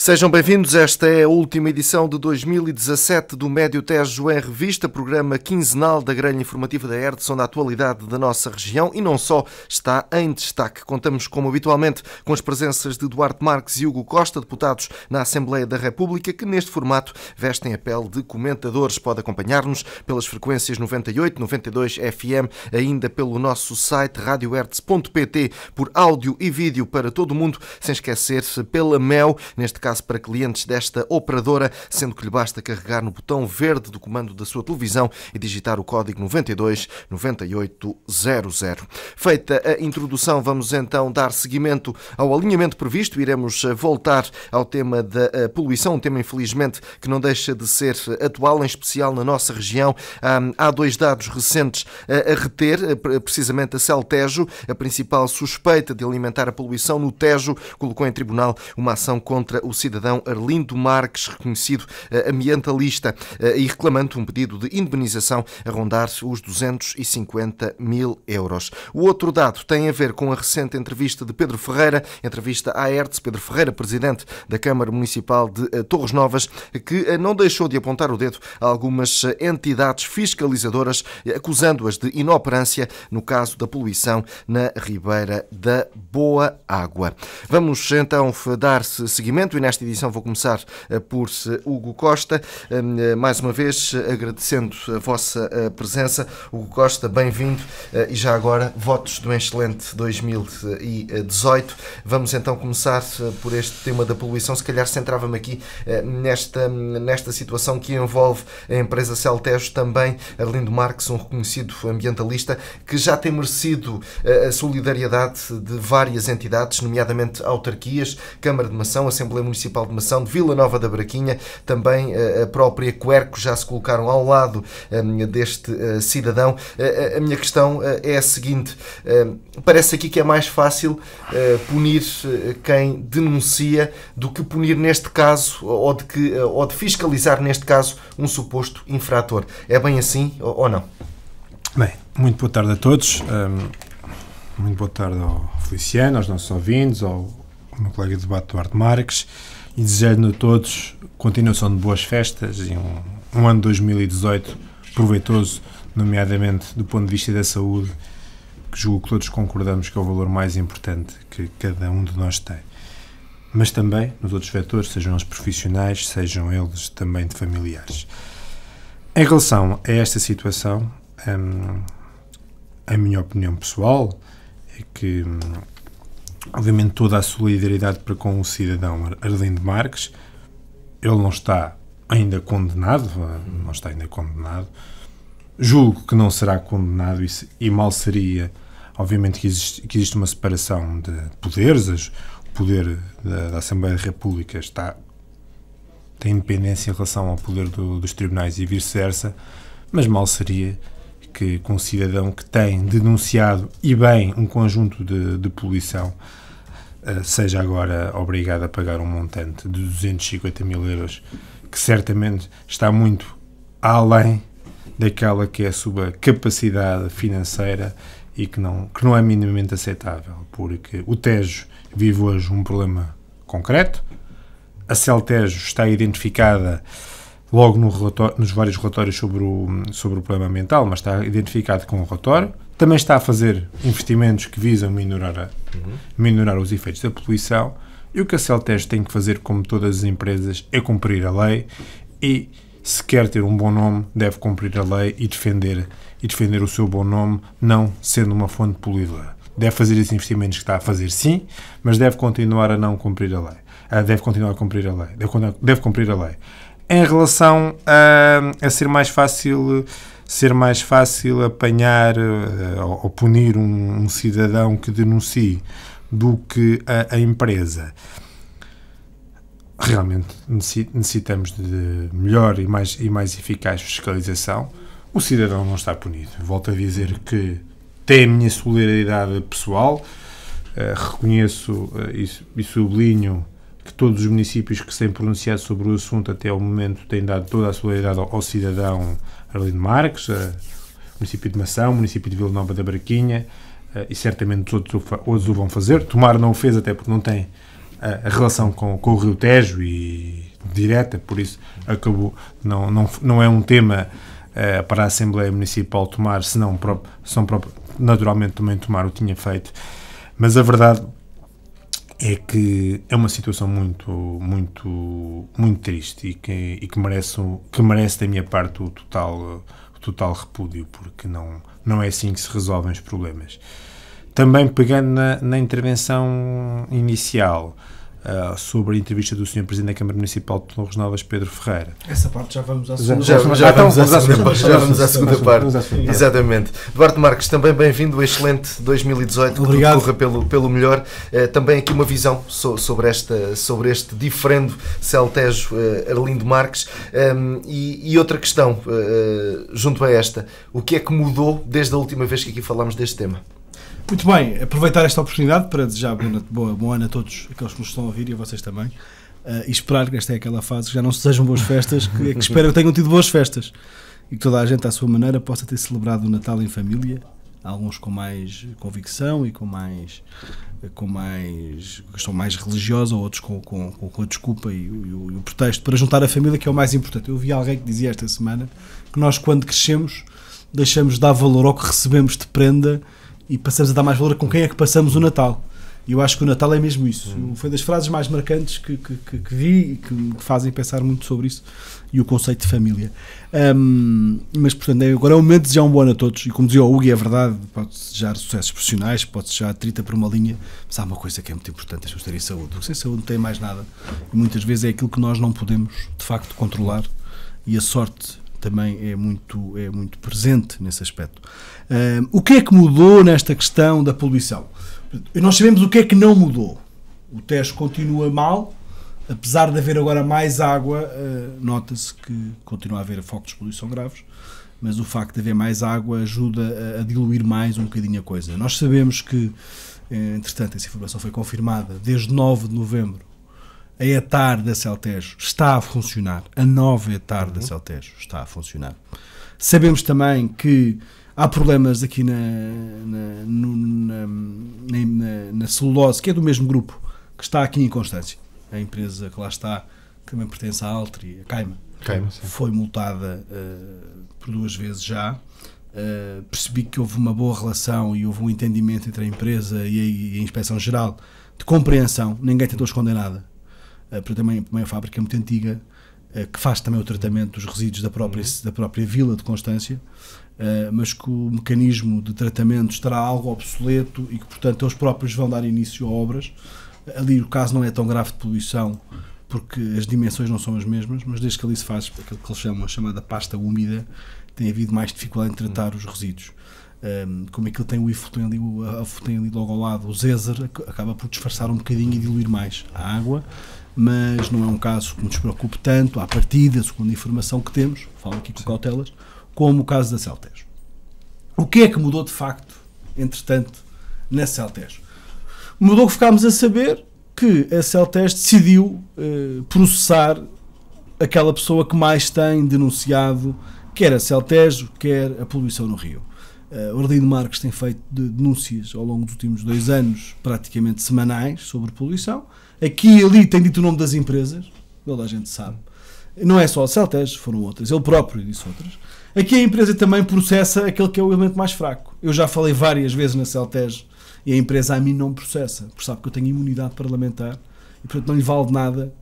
Sejam bem-vindos. Esta é a última edição de 2017 do Médio Tejo em Revista, programa quinzenal da grelha informativa da ERDS, onde a atualidade da nossa região e não só está em destaque. Contamos, como habitualmente, com as presenças de Duarte Marques e Hugo Costa, deputados na Assembleia da República, que neste formato vestem a pele de comentadores. Pode acompanhar-nos pelas frequências 98, 92 FM, ainda pelo nosso site radioerds.pt, por áudio e vídeo para todo o mundo, sem esquecer-se pela MEL, neste caso para clientes desta operadora, sendo que lhe basta carregar no botão verde do comando da sua televisão e digitar o código 92 9800. Feita a introdução, vamos então dar seguimento ao alinhamento previsto. Iremos voltar ao tema da poluição, um tema infelizmente que não deixa de ser atual, em especial na nossa região. Há dois dados recentes a reter, precisamente a CELTEJO, a principal suspeita de alimentar a poluição no Tejo, colocou em tribunal uma ação contra o cidadão Arlindo Marques, reconhecido ambientalista, e reclamando um pedido de indemnização a rondar os 250 mil euros. O outro dado tem a ver com a recente entrevista de Pedro Ferreira, entrevista à ERDS. Pedro Ferreira, presidente da Câmara Municipal de Torres Novas, que não deixou de apontar o dedo a algumas entidades fiscalizadoras, acusando-as de inoperância no caso da poluição na Ribeira da Boa Água. Vamos então dar seguimento e nesta edição vou começar por Hugo Costa, mais uma vez agradecendo a vossa presença. Hugo Costa, bem-vindo, e já agora votos do excelente 2018. Vamos então começar por este tema da poluição. Se calhar centrava-me aqui nesta situação que envolve a empresa CELTEJO, também Arlindo Marques, um reconhecido ambientalista, que já tem merecido a solidariedade de várias entidades, nomeadamente autarquias, Câmara de Mação, Assembleia Municipal de Mação, de Vila Nova da Braquinha, também a própria Querco, já se colocaram ao lado deste cidadão. A minha questão é a seguinte: parece aqui que é mais fácil punir quem denuncia do que punir neste caso, ou de fiscalizar neste caso um suposto infrator. É bem assim ou não? Bem, muito boa tarde a todos, muito boa tarde ao Feliciano, aos nossos ouvintes, ao meu colega de debate Duarte Marques, e desejo-lhe a todos continuação de boas festas e um ano 2018 proveitoso, nomeadamente do ponto de vista da saúde, que julgo que todos concordamos que é o valor mais importante que cada um de nós tem. Mas também nos outros vetores, sejam eles profissionais, sejam eles também de familiares. Em relação a esta situação, a minha opinião pessoal é que, obviamente, toda a solidariedade para com o cidadão Arlindo Marques. Ele não está ainda condenado, julgo que não será condenado, e mal seria. Obviamente que existe uma separação de poderes, o poder da Assembleia da República tem independência em relação ao poder dos tribunais e vice-versa, mas mal seria que um cidadão que tem denunciado, e bem, um conjunto de poluição, seja agora obrigado a pagar um montante de 250 mil euros, que certamente está muito além daquela que é a sua capacidade financeira e que não é minimamente aceitável, porque o Tejo vive hoje um problema concreto. A CELTEJO está identificada logo nos vários relatórios sobre o problema ambiental, mas está identificado com o relatório. Também está a fazer investimentos que visam minorar os efeitos da poluição, e o que a CELTEJO tem que fazer, como todas as empresas, é cumprir a lei, e se quer ter um bom nome, deve cumprir a lei e defender o seu bom nome, não sendo uma fonte poluidora. Deve fazer esses investimentos que está a fazer, sim, mas deve continuar a não cumprir a lei. Deve continuar a cumprir a lei. Deve cumprir a lei. Em relação a ser mais fácil apanhar ou punir um cidadão que denuncie do que a empresa, realmente necessitamos de melhor e mais eficaz fiscalização. O cidadão não está punido. Volto a dizer que tem a minha solidariedade pessoal, reconheço e sublinho que todos os municípios que se têm pronunciado sobre o assunto até ao momento têm dado toda a solidariedade ao cidadão Arlindo Marques, município de Mação, município de Vila Nova da Braquinha, e certamente outros o vão fazer. Tomar não o fez, até porque não tem a relação com o Rio Tejo e direta, por isso não é um tema para a Assembleia Municipal tomar, senão naturalmente também tomar o tinha feito, mas a verdade é que é uma situação muito triste e que merece da minha parte o total repúdio, porque não é assim que se resolvem os problemas. Também pegando na intervenção inicial, sobre a entrevista do Sr. Presidente da Câmara Municipal de Torres Novas, Pedro Ferreira. Essa parte já vamos à segunda parte. Exatamente. Duarte Marques, também bem-vindo, excelente 2018, obrigado. Que tudo corra pelo melhor. Também aqui uma visão sobre este diferendo Celtejo Arlindo Marques. E outra questão, junto a esta, o que é que mudou desde a última vez que aqui falámos deste tema? Muito bem, aproveitar esta oportunidade para desejar bom ano a todos aqueles que nos estão a ouvir e a vocês também, e esperar que esta é aquela fase que já não se desejam boas festas, que espero que tenham tido boas festas e que toda a gente à sua maneira possa ter celebrado o Natal em família, alguns com mais convicção e com questão mais religiosa, outros com a desculpa e o pretexto para juntar a família, que é o mais importante. Eu vi alguém que dizia esta semana que nós, quando crescemos, deixamos de dar valor ao que recebemos de prenda e passamos a dar mais valor a com quem é que passamos o Natal. E eu acho que o Natal é mesmo isso. Foi das frases mais marcantes que vi e que me fazem pensar muito sobre isso e o conceito de família. Mas, portanto, agora é o momento de desejar um bom ano a todos. E como dizia o Hugo, é verdade, pode desejar sucessos profissionais, pode desejar trita por uma linha, mas há uma coisa que é muito importante, é ter saúde. Porque sem saúde não tem mais nada. E muitas vezes é aquilo que nós não podemos, de facto, controlar. E a sorte também é muito presente nesse aspecto. O que é que mudou nesta questão da poluição? Nós sabemos o que é que não mudou. O Tejo continua mal, apesar de haver agora mais água, nota-se que continua a haver focos de poluição graves, mas o facto de haver mais água ajuda a diluir mais um bocadinho a coisa. Nós sabemos que, entretanto, essa informação foi confirmada, desde 9 de novembro, a ETAR da Celtejo está a funcionar. A nova ETAR da Celtejo está a funcionar. Sabemos também que há problemas aqui na celulose, que é do mesmo grupo, que está aqui em Constância. A empresa que lá está, que também pertence à Altri, a Caima, foi multada por 2 vezes já. Percebi que houve uma boa relação e houve um entendimento entre a empresa e a Inspeção-Geral de compreensão. Ninguém tentou esconder nada. Porque também a fábrica é muito antiga, que faz também o tratamento dos resíduos da própria vila de Constância, mas que o mecanismo de tratamento estará algo obsoleto e que, portanto, eles próprios vão dar início a obras. Ali o caso não é tão grave de poluição, porque as dimensões não são as mesmas, mas desde que ali se faz aquilo que eles chamam a chamada pasta úmida, tem havido mais dificuldade em tratar os resíduos. Como aquilo tem o IFO, tem ali logo ao lado o Zézer, acaba por disfarçar um bocadinho e diluir mais a água, mas não é um caso que nos preocupe tanto, à partida, segundo a informação que temos, falo aqui com cautelas, como o caso da Celtejo. O que é que mudou de facto, entretanto, na Celtejo? Mudou que ficámos a saber que a Celtejo decidiu processar aquela pessoa que mais tem denunciado, quer a Celtejo, quer a poluição no Rio. O Arlindo Marques tem feito denúncias ao longo dos últimos 2 anos, praticamente semanais, sobre poluição. Aqui e ali tem dito o nome das empresas, toda a gente sabe. Não é só a Celtejo, foram outras. Ele próprio disse outras. Aqui a empresa também processa aquele que é o elemento mais fraco. Eu já falei várias vezes na Celtejo e a empresa a mim não processa, porque sabe que eu tenho imunidade parlamentar e, portanto, não lhe vale de nada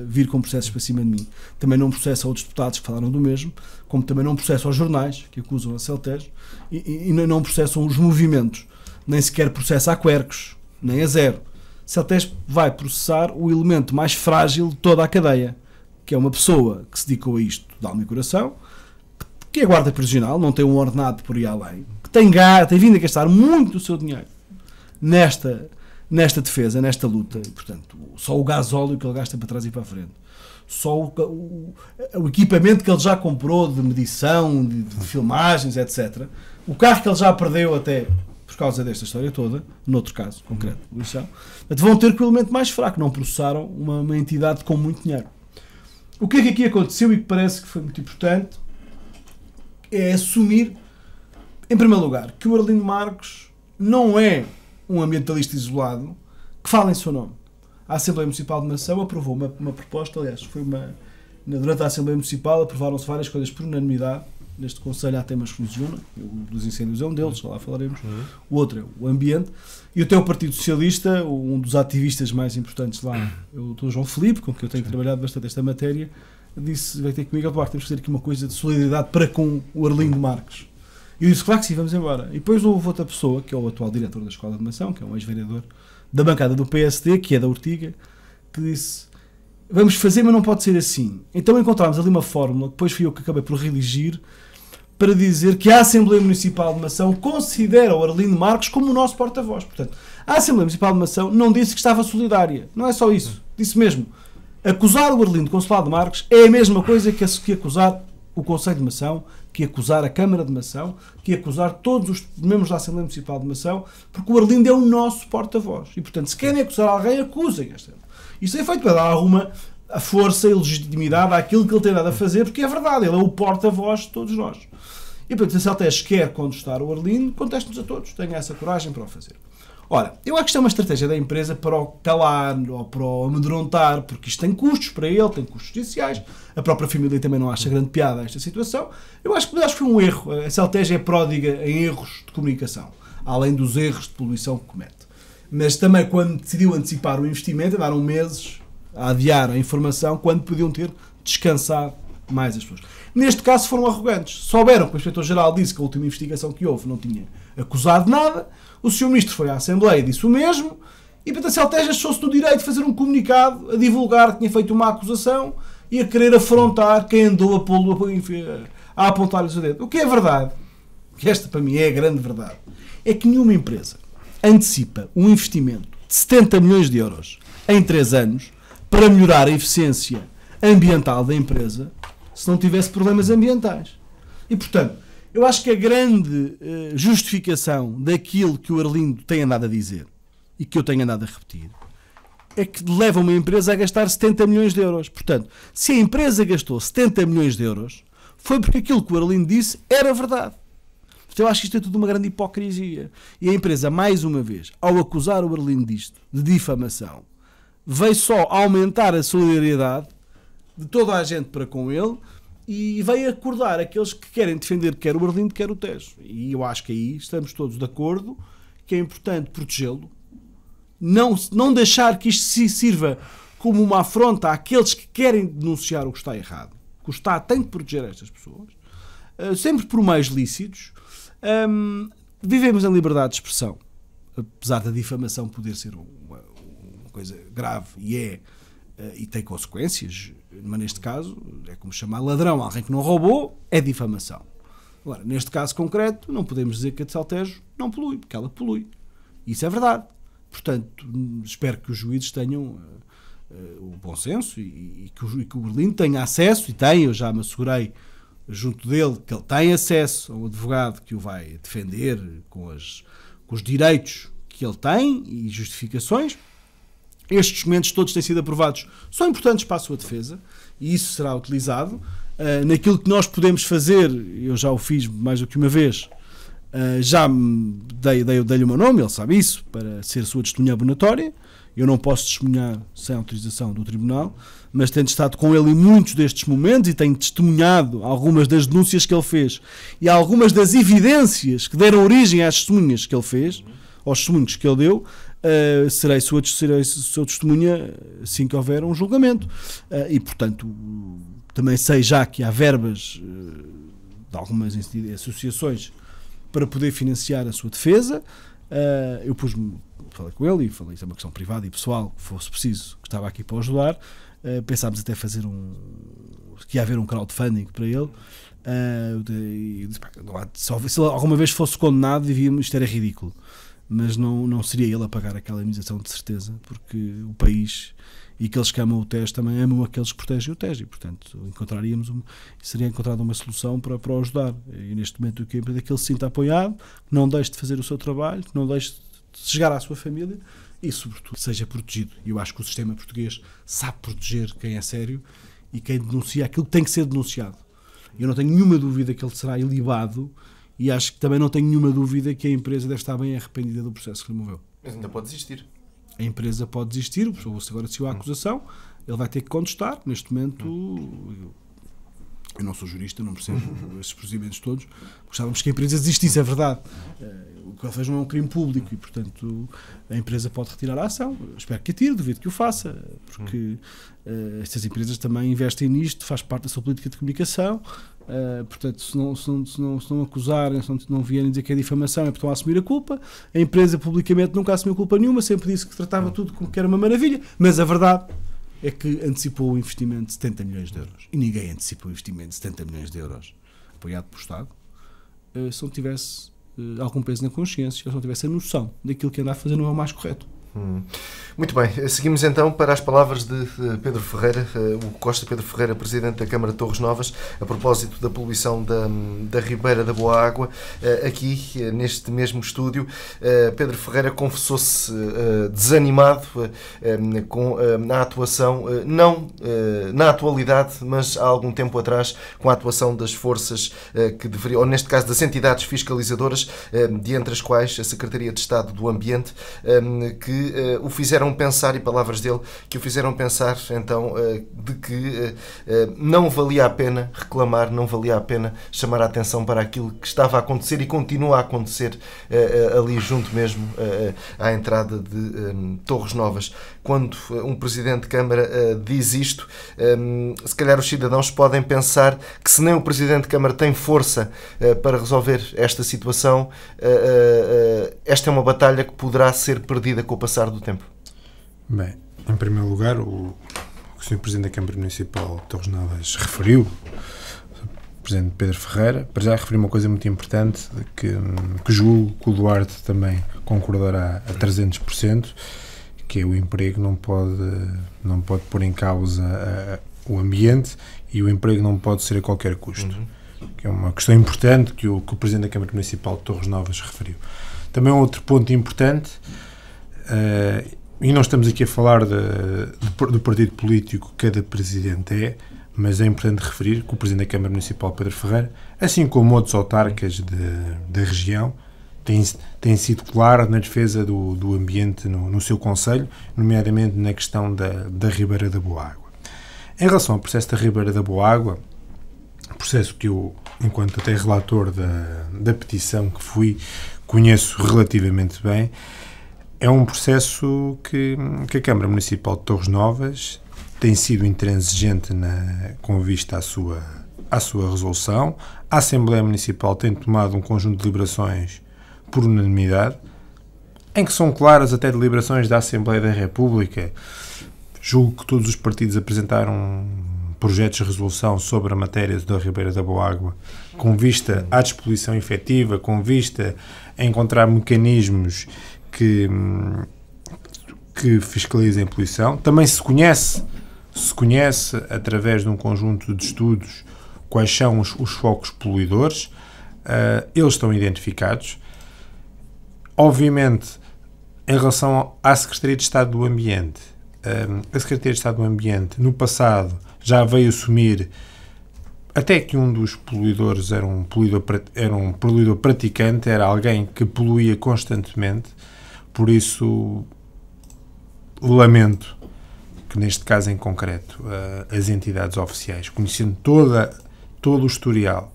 vir com processos para cima de mim. Também não processa outros deputados que falaram do mesmo, como também não processa aos jornais que acusam a Celtejo e não processam os movimentos, nem sequer processa a Quercos, nem a Zero. Celtejo vai processar o elemento mais frágil de toda a cadeia, que é uma pessoa que se dedicou a isto de alma e coração, que é guarda prisional, não tem um ordenado por aí além, que tem vindo a gastar muito do seu dinheiro nesta defesa, nesta luta, e, portanto, só o gasóleo que ele gasta para trás e para a frente, só o equipamento que ele já comprou de medição, de filmagens, etc. O carro que ele já perdeu até por causa desta história toda, noutro caso concreto, vão ter que o elemento mais fraco, não processaram uma entidade com muito dinheiro. O que é que aqui aconteceu e que parece que foi muito importante é assumir, em primeiro lugar, que o Arlindo Marques não é um ambientalista isolado que fala em seu nome. a Assembleia Municipal de Mação aprovou uma proposta, aliás, durante a Assembleia Municipal aprovaram-se várias coisas por unanimidade. Neste Conselho há temas que funcionam, o dos incêndios é um deles, já lá falaremos. O outro é o ambiente. E até o Partido Socialista, um dos ativistas mais importantes lá, o Dr. João Filipe, com quem eu tenho trabalhado bastante esta matéria, disse, vai ter comigo, Eduardo, temos que fazer aqui uma coisa de solidariedade para com o Arlindo Marques. E eu disse, claro que sim, vamos embora. E depois houve outra pessoa, que é o atual diretor da Escola de Mação, que é um ex-vereador da bancada do PSD, que é da Ortiga, que disse, vamos fazer, mas não pode ser assim. Então encontramos ali uma fórmula, que depois fui eu que acabei por redigir, para dizer que a Assembleia Municipal de Mação considera o Arlindo Marques como o nosso porta-voz. Portanto, a Assembleia Municipal de Mação não disse que estava solidária. Não é só isso. Disse mesmo, acusar o Arlindo Consulado de Marques é a mesma coisa que acusar o Conselho de Mação, que acusar a Câmara de Mação, que acusar todos os membros da Assembleia Municipal de Mação, porque o Arlindo é o nosso porta-voz. E, portanto, se querem acusar alguém, acusem. Isto é feito para dar alguma força e legitimidade àquilo que ele tem dado a fazer, porque é verdade, ele é o porta-voz de todos nós. E, portanto, se a Celtes quer contestar o Arlindo, conteste-nos a todos, tenha essa coragem para o fazer. Ora, eu acho que isto é uma estratégia da empresa para o calar ou para o amedrontar, porque isto tem custos para ele, tem custos judiciais, a própria família também não acha grande piada a esta situação. Eu acho que foi um erro. A Celtes é pródiga em erros de comunicação, além dos erros de poluição que comete. Mas também, quando decidiu antecipar o investimento, andaram meses a adiar a informação, quando podiam ter descansado mais as pessoas. Neste caso foram arrogantes. Souberam que o Inspetor-Geral disse que a última investigação que houve não tinha acusado nada, o Sr. Ministro foi à Assembleia e disse o mesmo, e portanto a Celtes achou-se no direito de fazer um comunicado, a divulgar que tinha feito uma acusação e a querer afrontar quem andou a apontar-lhes o dedo. O que é verdade, que esta para mim é a grande verdade, é que nenhuma empresa antecipa um investimento de 70 milhões de euros em 3 anos para melhorar a eficiência ambiental da empresa se não tivesse problemas ambientais. E, portanto, eu acho que a grande justificação daquilo que o Arlindo tem andado a dizer e que eu tenho andado a repetir é que leva uma empresa a gastar 70 milhões de euros. Portanto, se a empresa gastou 70 milhões de euros, foi porque aquilo que o Arlindo disse era verdade. Portanto, eu acho que isto é tudo uma grande hipocrisia. E a empresa, mais uma vez, ao acusar o Arlindo disto, de difamação, veio só aumentar a solidariedade de toda a gente para com ele e veio acordar aqueles que querem defender quer o Arlindo, quer o Tejo. E eu acho que aí estamos todos de acordo que é importante protegê-lo, não deixar que isto se sirva como uma afronta àqueles que querem denunciar o que está errado. O Estado tem que proteger estas pessoas, sempre por meios lícitos. Vivemos em liberdade de expressão, apesar da difamação poder ser uma coisa grave, e tem consequências, mas neste caso é como chamar ladrão alguém que não roubou, é difamação. Agora, neste caso concreto, não podemos dizer que a de Saltejo não polui, porque ela polui. Isso é verdade. Portanto, espero que os juízes tenham o bom senso e que o Arlindo tenha acesso, e tem, eu já me assegurei junto dele que ele tem acesso a um advogado que o vai defender com os direitos que ele tem e justificações. Estes documentos todos têm sido aprovados, são importantes para a sua defesa e isso será utilizado. Naquilo que nós podemos fazer, eu já o fiz mais do que uma vez, já dei-lhe o meu nome, ele sabe isso, para ser a sua testemunha abonatória. Eu não posso testemunhar sem autorização do Tribunal, mas tenho estado com ele em muitos destes momentos e tenho testemunhado algumas das denúncias que ele fez e algumas das evidências que deram origem às testemunhas que ele fez, aos testemunhos que ele deu. Serei sua testemunha assim que houver um julgamento. E, portanto, também sei já que há verbas de algumas associações para poder financiar a sua defesa. Eu falei com ele e falei, isso é uma questão privada e pessoal, que fosse preciso, que estava aqui para o ajudar. Pensámos até fazer que ia haver um crowdfunding para ele. Se alguma vez fosse condenado, isto era ridículo. Mas não seria ele a pagar aquela indenização, de certeza, porque o país e aqueles que amam o Tejo também amam aqueles que protegem o Tejo, e portanto seria encontrada uma solução para o ajudar. E neste momento o que é que ele se sinta apoiado, que não deixe de fazer o seu trabalho, que não deixe de chegar à sua família e sobretudo seja protegido. E eu acho que o sistema português sabe proteger quem é sério e quem denuncia aquilo que tem que ser denunciado. Eu não tenho nenhuma dúvida que ele será ilibado. E acho que também não tenho nenhuma dúvida que a empresa deve estar bem arrependida do processo que lhe moveu. Mas ainda pode desistir. A empresa pode desistir, se agora decidiu a acusação, ele vai ter que contestar. Neste momento, eu não sou jurista, não percebo esses procedimentos todos. Gostávamos que a empresa desistisse, é verdade. O que ele fez não é um crime público e, portanto, a empresa pode retirar a ação. Espero que a tire, duvido que o faça, porque estas empresas também investem nisto, faz parte da sua política de comunicação. Portanto, se não acusarem, se não vierem dizer que é difamação, é porque estão a assumir a culpa. A empresa publicamente nunca assumiu culpa nenhuma, sempre disse que tratava tudo como que era uma maravilha, mas a verdade é que antecipou o investimento de 70 milhões de euros. E ninguém antecipou o investimento de 70 milhões de euros apoiado por Estado se não tivesse algum peso na consciência, se não tivesse a noção daquilo que anda a fazer não é o mais correto. Muito bem, seguimos então para as palavras de Pedro Ferreira, o Costa Pedro Ferreira, Presidente da Câmara de Torres Novas, a propósito da poluição da Ribeira da Boa Água. Aqui, neste mesmo estúdio, Pedro Ferreira confessou-se desanimado com a atuação, não na atualidade, mas há algum tempo atrás, com a atuação das forças que deveriam, ou neste caso das entidades fiscalizadoras, de entre as quais a Secretaria de Estado do Ambiente, que o fizeram pensar, e palavras dele, que o fizeram pensar então de que não valia a pena reclamar, não valia a pena chamar a atenção para aquilo que estava a acontecer e continua a acontecer ali junto mesmo à entrada de Torres Novas. Quando um Presidente de Câmara diz isto, se calhar os cidadãos podem pensar que se nem o Presidente de Câmara tem força para resolver esta situação, esta é uma batalha que poderá ser perdida com o passar do tempo. Bem, em primeiro lugar, o Sr. Presidente da Câmara Municipal de Torres Novas referiu, o Presidente Pedro Ferreira, para já referiu uma coisa muito importante, que julgo que o Duarte também concordará a 300%, que é o emprego não pode pôr em causa o ambiente e o emprego não pode ser a qualquer custo. Que é uma questão importante que o Presidente da Câmara Municipal de Torres Novas referiu. Também outro ponto importante, e não estamos aqui a falar do partido político que cada Presidente é, mas é importante referir que o Presidente da Câmara Municipal, Pedro Ferreira, assim como outros autarcas da região, tem sido claro na defesa do ambiente no seu concelho, nomeadamente na questão da Ribeira da Boa Água. Em relação ao processo da Ribeira da Boa Água, processo que eu, enquanto até relator da petição que fui, conheço relativamente bem, é um processo que a Câmara Municipal de Torres Novas tem sido intransigente com vista à sua resolução. A Assembleia Municipal tem tomado um conjunto de deliberações por unanimidade, em que são claras até deliberações da Assembleia da República. Julgo que todos os partidos apresentaram projetos de resolução sobre a matéria da Ribeira da Boa Água, com vista à despoluição efetiva, com vista a encontrar mecanismos que fiscalizem a poluição. Também se conhece através de um conjunto de estudos quais são os focos poluidores. Eles estão identificados. Obviamente, em relação à Secretaria de Estado do Ambiente, a Secretaria de Estado do Ambiente, no passado, já veio assumir até que um dos poluidores era um poluidor praticante, era alguém que poluía constantemente. Por isso, lamento que, neste caso em concreto, as entidades oficiais, conhecendo todo o historial,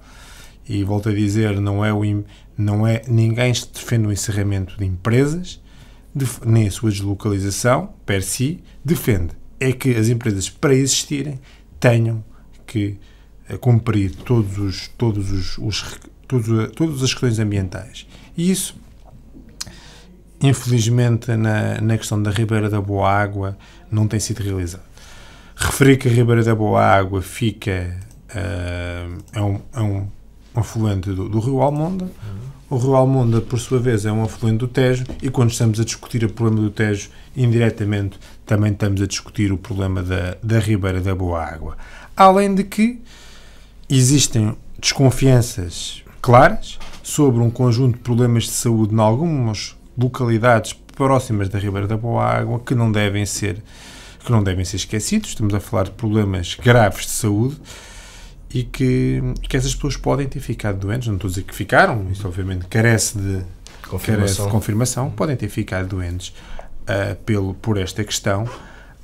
e volto a dizer, ninguém defende o encerramento de empresas, nem a sua deslocalização, per si, defende é que as empresas, para existirem, tenham que cumprir todas as questões ambientais. E isso, infelizmente, na questão da Ribeira da Boa Água, não tem sido realizado. Referir que a Ribeira da Boa Água fica é um afluente do Rio Almonda. O Rio Almonda, por sua vez, é um afluente do Tejo, e quando estamos a discutir o problema do Tejo, indiretamente também estamos a discutir o problema da Ribeira da Boa Água. Além de que existem desconfianças claras sobre um conjunto de problemas de saúde em algumas localidades próximas da Ribeira da Boa Água que não devem ser esquecidos. Estamos a falar de problemas graves de saúde e que essas pessoas podem ter ficado doentes. Não estou a dizer que ficaram, isso obviamente carece de confirmação, podem ter ficado doentes. por esta questão,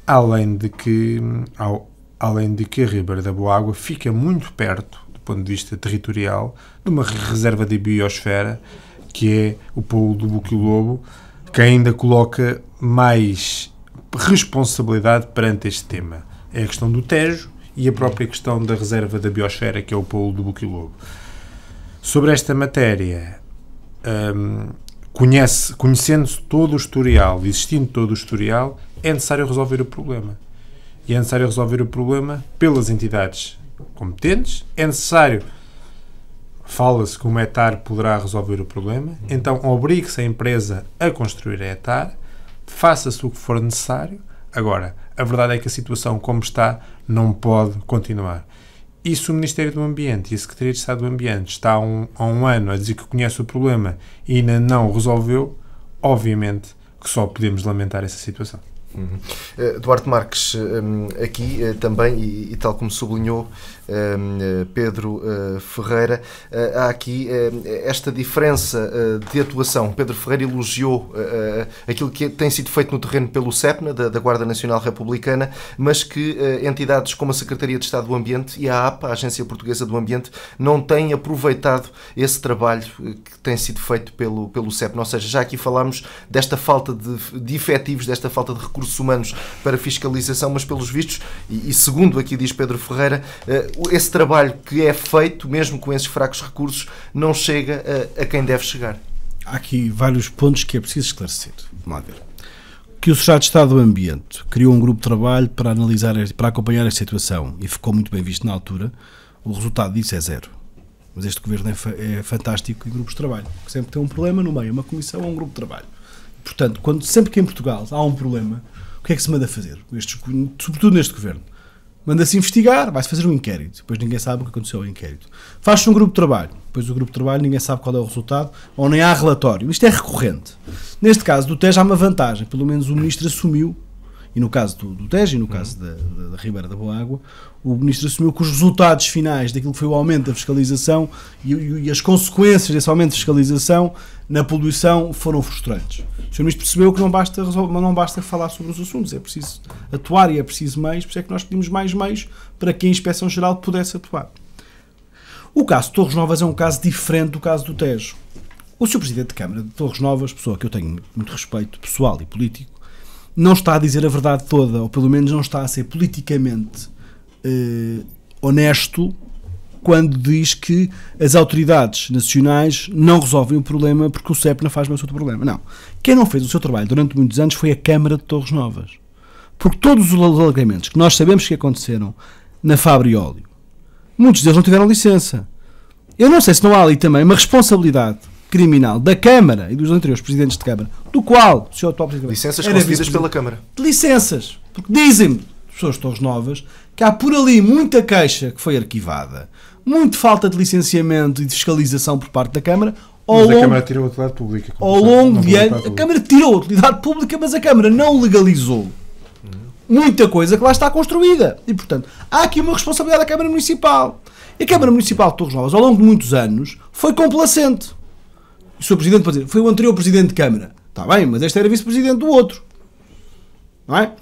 além de que a Ribeira da Boágua fica muito perto, do ponto de vista territorial, de uma reserva de biosfera, que é o Poulo do Boquilobo, que ainda coloca mais responsabilidade perante este tema. É a questão do Tejo e a própria questão da reserva da biosfera, que é o Poulo do Boquilobo. Sobre esta matéria, conhecendo-se todo o historial, existindo todo o historial, é necessário resolver o problema. E é necessário resolver o problema pelas entidades competentes. É necessário, fala-se que uma ETAR poderá resolver o problema, então obrigue-se a empresa a construir a ETAR, faça-se o que for necessário. Agora, a verdade é que a situação como está não pode continuar. E se o Ministério do Ambiente e a Secretaria de Estado do Ambiente está há um ano a dizer que conhece o problema e ainda não o resolveu, obviamente que só podemos lamentar essa situação. Duarte Marques, aqui também, e tal como sublinhou Pedro Ferreira, há aqui esta diferença de atuação. Pedro Ferreira elogiou aquilo que tem sido feito no terreno pelo CEPNA, da Guarda Nacional Republicana, mas que entidades como a Secretaria de Estado do Ambiente e a APA, a Agência Portuguesa do Ambiente, não têm aproveitado esse trabalho que tem sido feito pelo CEPNA. Ou seja, já aqui falámos desta falta de efetivos, desta falta de recursos humanos para fiscalização, mas pelos vistos, e segundo aqui diz Pedro Ferreira, esse trabalho que é feito, mesmo com esses fracos recursos, não chega a quem deve chegar. Há aqui vários pontos que é preciso esclarecer. Vamos lá ver. Que o Secretário de Estado do Ambiente criou um grupo de trabalho para analisar, para acompanhar esta situação, e ficou muito bem visto na altura. O resultado disso é zero. Mas este governo é fantástico em grupos de trabalho. Sempre tem um problema no meio, uma comissão ou um grupo de trabalho. Portanto, sempre que em Portugal há um problema, o que é que se manda fazer? Sobretudo neste governo. Manda-se investigar, vai-se fazer um inquérito. Depois ninguém sabe o que aconteceu ao inquérito. Faz-se um grupo de trabalho. Depois do grupo de trabalho ninguém sabe qual é o resultado, ou nem há relatório. Isto é recorrente. Neste caso do Tejo há uma vantagem. Pelo menos o Ministro assumiu, e no caso do Tejo e no caso da Ribeira da Boágua, o Ministro assumiu que os resultados finais daquilo que foi o aumento da fiscalização e as consequências desse aumento de fiscalização na poluição foram frustrantes. O Sr. Ministro percebeu que não basta falar sobre os assuntos, é preciso atuar e é preciso meios, por isso é que nós pedimos mais meios para que a Inspeção-Geral pudesse atuar. O caso de Torres Novas é um caso diferente do caso do Tejo. O Sr. Presidente de Câmara de Torres Novas, pessoa que eu tenho muito respeito pessoal e político, não está a dizer a verdade toda, ou pelo menos não está a ser politicamente honesto quando diz que as autoridades nacionais não resolvem o problema porque o CEPNA faz mais outro problema. Não. Quem não fez o seu trabalho durante muitos anos foi a Câmara de Torres Novas. Porque todos os alagamentos que nós sabemos que aconteceram na Fabra e Óleo, muitos deles não tiveram licença. Eu não sei se não há ali também uma responsabilidade criminal da Câmara e dos anteriores presidentes de Câmara, do qual o Sr. atual Presidente licenças concedidas pela Câmara. De licenças. Porque dizem-me, pessoas de Torres Novas, que há por ali muita queixa que foi arquivada, muita falta de licenciamento e de fiscalização por parte da Câmara. Mas a Câmara tirou a utilidade pública. Ao longo de anos, a Câmara tirou a utilidade pública, mas a Câmara não legalizou muita coisa que lá está construída. E, portanto, há aqui uma responsabilidade da Câmara Municipal. E a Câmara Municipal de Torres Novas, ao longo de muitos anos, foi complacente. O Sr. Presidente pode dizer, foi o anterior Presidente de Câmara. Está bem, mas este era vice-presidente do outro. Não é?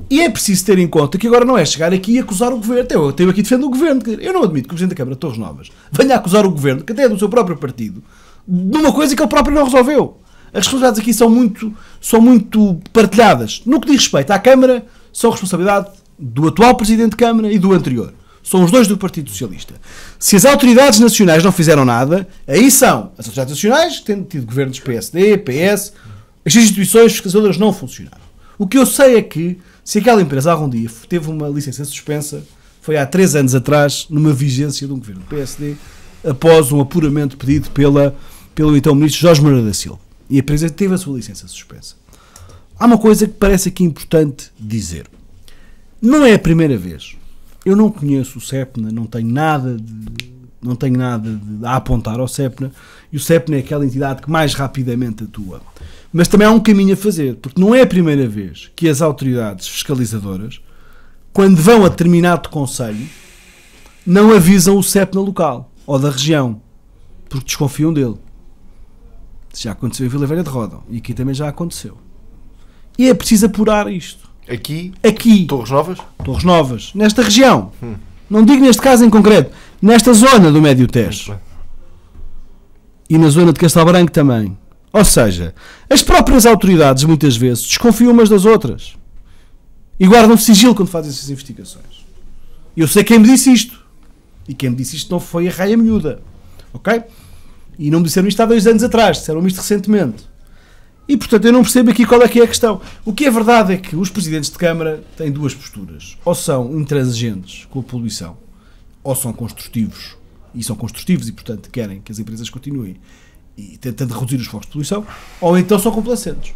E é preciso ter em conta que agora não é chegar aqui e acusar o Governo. Eu tenho aqui defendo o Governo. Eu não admito que o Presidente da Câmara de Torres Novas venha a acusar o Governo, que até é do seu próprio partido, de uma coisa que ele próprio não resolveu. As responsabilidades aqui são muito partilhadas. No que diz respeito à Câmara, são responsabilidade do atual Presidente de Câmara e do anterior. São os dois do Partido Socialista. Se as autoridades nacionais não fizeram nada, aí são as autoridades nacionais, tendo tido governos PSD, PS, as instituições fiscalizadoras não funcionaram. O que eu sei é que, se aquela empresa algum dia teve uma licença suspensa, foi há 3 anos atrás, numa vigência de um governo do PSD, após um apuramento pedido pelo então Ministro Jorge Moreira da Silva. E a empresa teve a sua licença suspensa. Há uma coisa que parece aqui importante dizer. Não é a primeira vez. Eu não conheço o CEPNA, não tenho nada a apontar ao CEPNA, e o CEPNA é aquela entidade que mais rapidamente atua. Mas também há um caminho a fazer, porque não é a primeira vez que as autoridades fiscalizadoras, quando vão a determinado concelho, não avisam o CEPNA local, ou da região, porque desconfiam dele. Já aconteceu em Vila Velha de Ródão, e aqui também já aconteceu. E é preciso apurar isto. Aqui? Torres Novas, nesta região. Não digo neste caso em concreto, nesta zona do Médio Tejo. E na zona de Castelo Branco também. Ou seja, as próprias autoridades muitas vezes desconfiam umas das outras. E guardam sigilo quando fazem essas investigações. Eu sei quem me disse isto. E quem me disse isto não foi a raia miúda. Ok? E não me disseram isto há 2 anos atrás. Disseram isto recentemente. E, portanto, eu não percebo aqui qual é que é a questão. O que é verdade é que os presidentes de Câmara têm 2 posturas. Ou são intransigentes com a poluição, ou são construtivos. E são construtivos e, portanto, querem que as empresas continuem e tentando reduzir os focos de poluição, ou então são complacentes.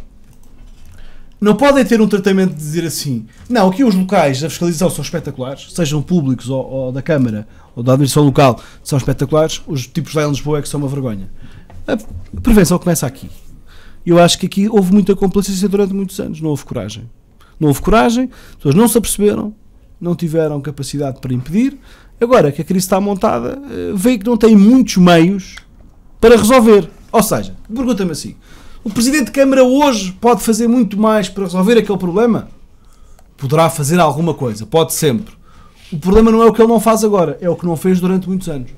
Não podem ter um tratamento de dizer assim, não, aqui os locais da fiscalização são espetaculares, sejam públicos ou da Câmara ou da administração local, são espetaculares, os tipos lá em Lisboa é que são uma vergonha. A prevenção começa aqui. Eu acho que aqui houve muita complacência durante muitos anos, não houve coragem. Não houve coragem, as pessoas não se aperceberam, não tiveram capacidade para impedir. Agora que a crise está montada, veio que não tem muitos meios para resolver. Ou seja, pergunta-me assim, o Presidente de Câmara hoje pode fazer muito mais para resolver aquele problema? Poderá fazer alguma coisa, pode sempre. O problema não é o que ele não faz agora, é o que não fez durante muitos anos.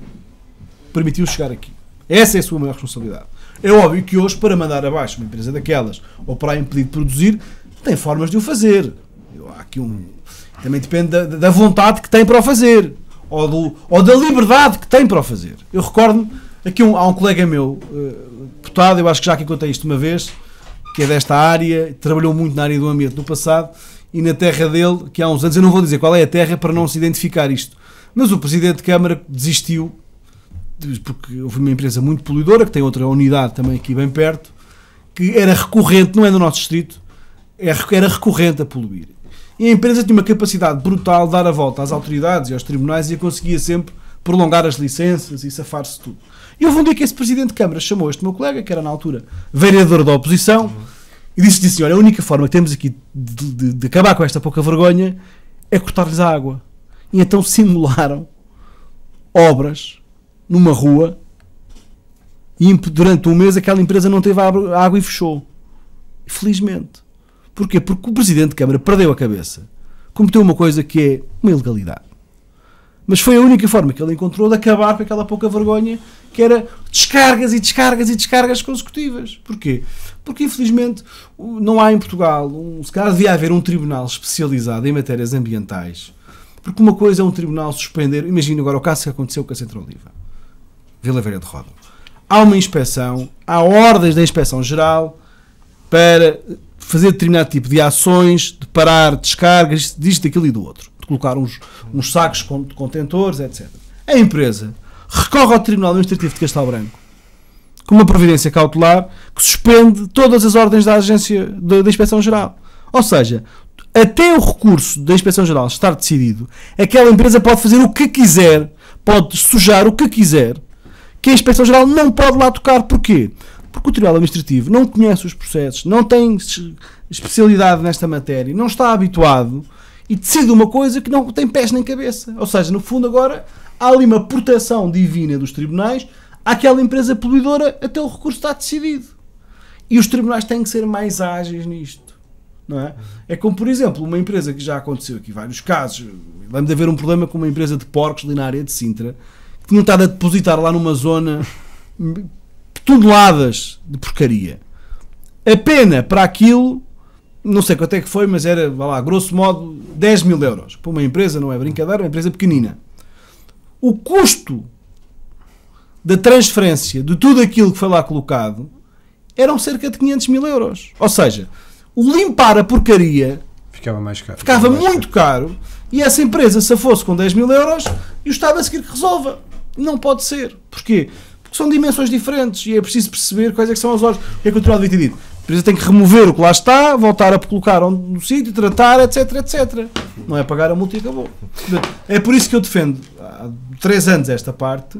Permitiu chegar aqui. Essa é a sua maior responsabilidade. É óbvio que hoje, para mandar abaixo uma empresa daquelas, ou para a impedir de produzir, tem formas de o fazer. Há aqui também depende da vontade que tem para o fazer, ou da liberdade que tem para o fazer. Eu recordo-me, aqui há um colega meu, deputado, eu acho que já aqui contei isto uma vez, que é desta área, trabalhou muito na área do ambiente no passado, e na terra dele, que há uns anos, eu não vou dizer qual é a terra para não se identificar isto, mas o Presidente de Câmara desistiu, porque houve uma empresa muito poluidora, que tem outra unidade também aqui bem perto, que era recorrente, não é no nosso distrito, era recorrente a poluir. E a empresa tinha uma capacidade brutal de dar a volta às autoridades e aos tribunais e conseguia sempre prolongar as licenças e safar-se tudo. E houve um dia que esse Presidente de Câmara chamou este meu colega, que era na altura vereador da oposição, e disse assim, olha, a única forma que temos aqui de acabar com esta pouca vergonha é cortar-lhes a água. E então simularam obras numa rua e durante um mês aquela empresa não teve água e fechou. Felizmente. Porquê? Porque o Presidente de Câmara perdeu a cabeça. Cometeu uma coisa que é uma ilegalidade. Mas foi a única forma que ele encontrou de acabar com aquela pouca vergonha, que era descargas e descargas e descargas consecutivas. Porquê? Porque infelizmente não há em Portugal, se calhar devia haver um tribunal especializado em matérias ambientais. Porque uma coisa é um tribunal suspender, imagina agora o caso que aconteceu com a Centro Oliva, Vila Velha de Ródão. Há uma inspeção, há ordens da Inspeção-Geral para fazer determinado tipo de ações, de parar descargas, disto, daquilo e do outro. De colocar uns sacos de contentores, etc. A empresa recorre ao Tribunal Administrativo de Castelo Branco com uma providência cautelar que suspende todas as ordens da agência da Inspeção-Geral. Ou seja, até o recurso da Inspeção-Geral estar decidido, aquela empresa pode fazer o que quiser, pode sujar o que quiser, que a Inspeção-Geral não pode lá tocar. Porquê? Porque o Tribunal Administrativo não conhece os processos, não tem especialidade nesta matéria, não está habituado e decide uma coisa que não tem pés nem cabeça. Ou seja, no fundo agora há ali uma proteção divina dos tribunais àquela empresa poluidora até o recurso estar decidido. E os tribunais têm que ser mais ágeis nisto. Não é? É como, por exemplo, uma empresa que já aconteceu aqui vários casos, lembro de haver um problema com uma empresa de porcos ali na área de Sintra, que tinham estado a depositar lá numa zona toneladas de porcaria. A pena para aquilo, não sei quanto é que foi, mas era, vá lá, grosso modo, 10 mil euros. Para uma empresa, não é brincadeira, uma empresa pequenina. O custo da transferência de tudo aquilo que foi lá colocado eram cerca de 500 mil euros. Ou seja, o limpar a porcaria ficava mais caro. Ficava muito caro e essa empresa, se fosse com 10 mil euros, e o Estado a seguir que resolva. Não pode ser. Porquê? Porque são dimensões diferentes e é preciso perceber quais é que são as ordens. O que é que o Tribunal devia ter dito? A empresa tem que remover o que lá está, voltar a colocar no sítio, tratar, etc, etc. Não é pagar a multa e acabou. É por isso que eu defendo, há 3 anos esta parte,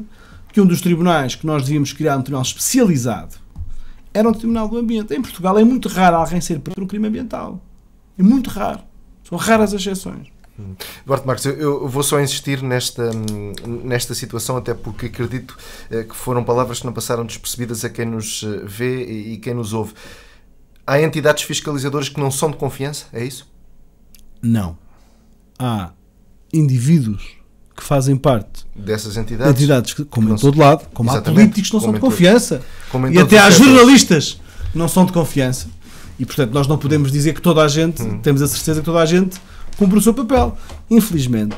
que um dos tribunais que nós devíamos criar, um tribunal especializado, era um tribunal do ambiente. Em Portugal é muito raro alguém ser preso por um crime ambiental. É muito raro. São raras as exceções. Duarte Marques, eu vou só insistir nesta situação, até porque acredito que foram palavras que não passaram despercebidas a quem nos vê e quem nos ouve. Há entidades fiscalizadoras que não são de confiança? É isso? Não. Há indivíduos que fazem parte dessas entidades que, como em todo lado, como há políticos que não são de confiança. E até há jornalistas que não são de confiança. E, portanto, nós não podemos dizer que toda a gente, temos a certeza que toda a gente cumpre o seu papel. Infelizmente,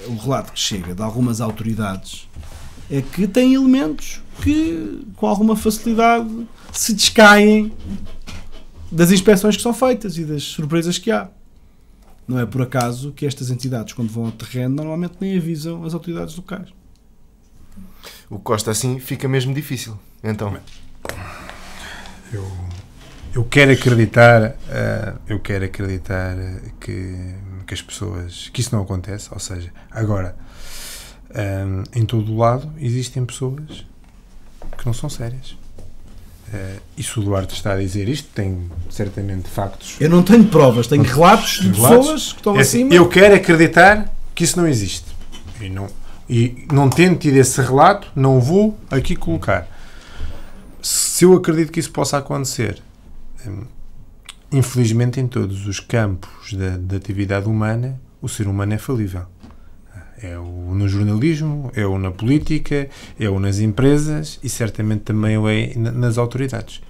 o relato que chega de algumas autoridades é que têm elementos que, com alguma facilidade, se descaem das inspeções que são feitas e das surpresas que há. Não é por acaso que estas entidades, quando vão ao terreno, normalmente nem avisam as autoridades locais. O Costa, assim, fica mesmo difícil. Então, eu quero acreditar que as pessoas, que isso não acontece. Ou seja, agora, em todo o lado existem pessoas que não são sérias. E se o Duarte está a dizer isto, tem certamente factos. Eu não tenho provas, tenho relatos de pessoas que estão acima. Eu quero acreditar que isso não existe. E não tendo tido esse relato, não vou aqui colocar. Se eu acredito que isso possa acontecer, infelizmente em todos os campos da atividade humana, o ser humano é falível. É no jornalismo, é na política, é nas empresas e certamente também é nas autoridades.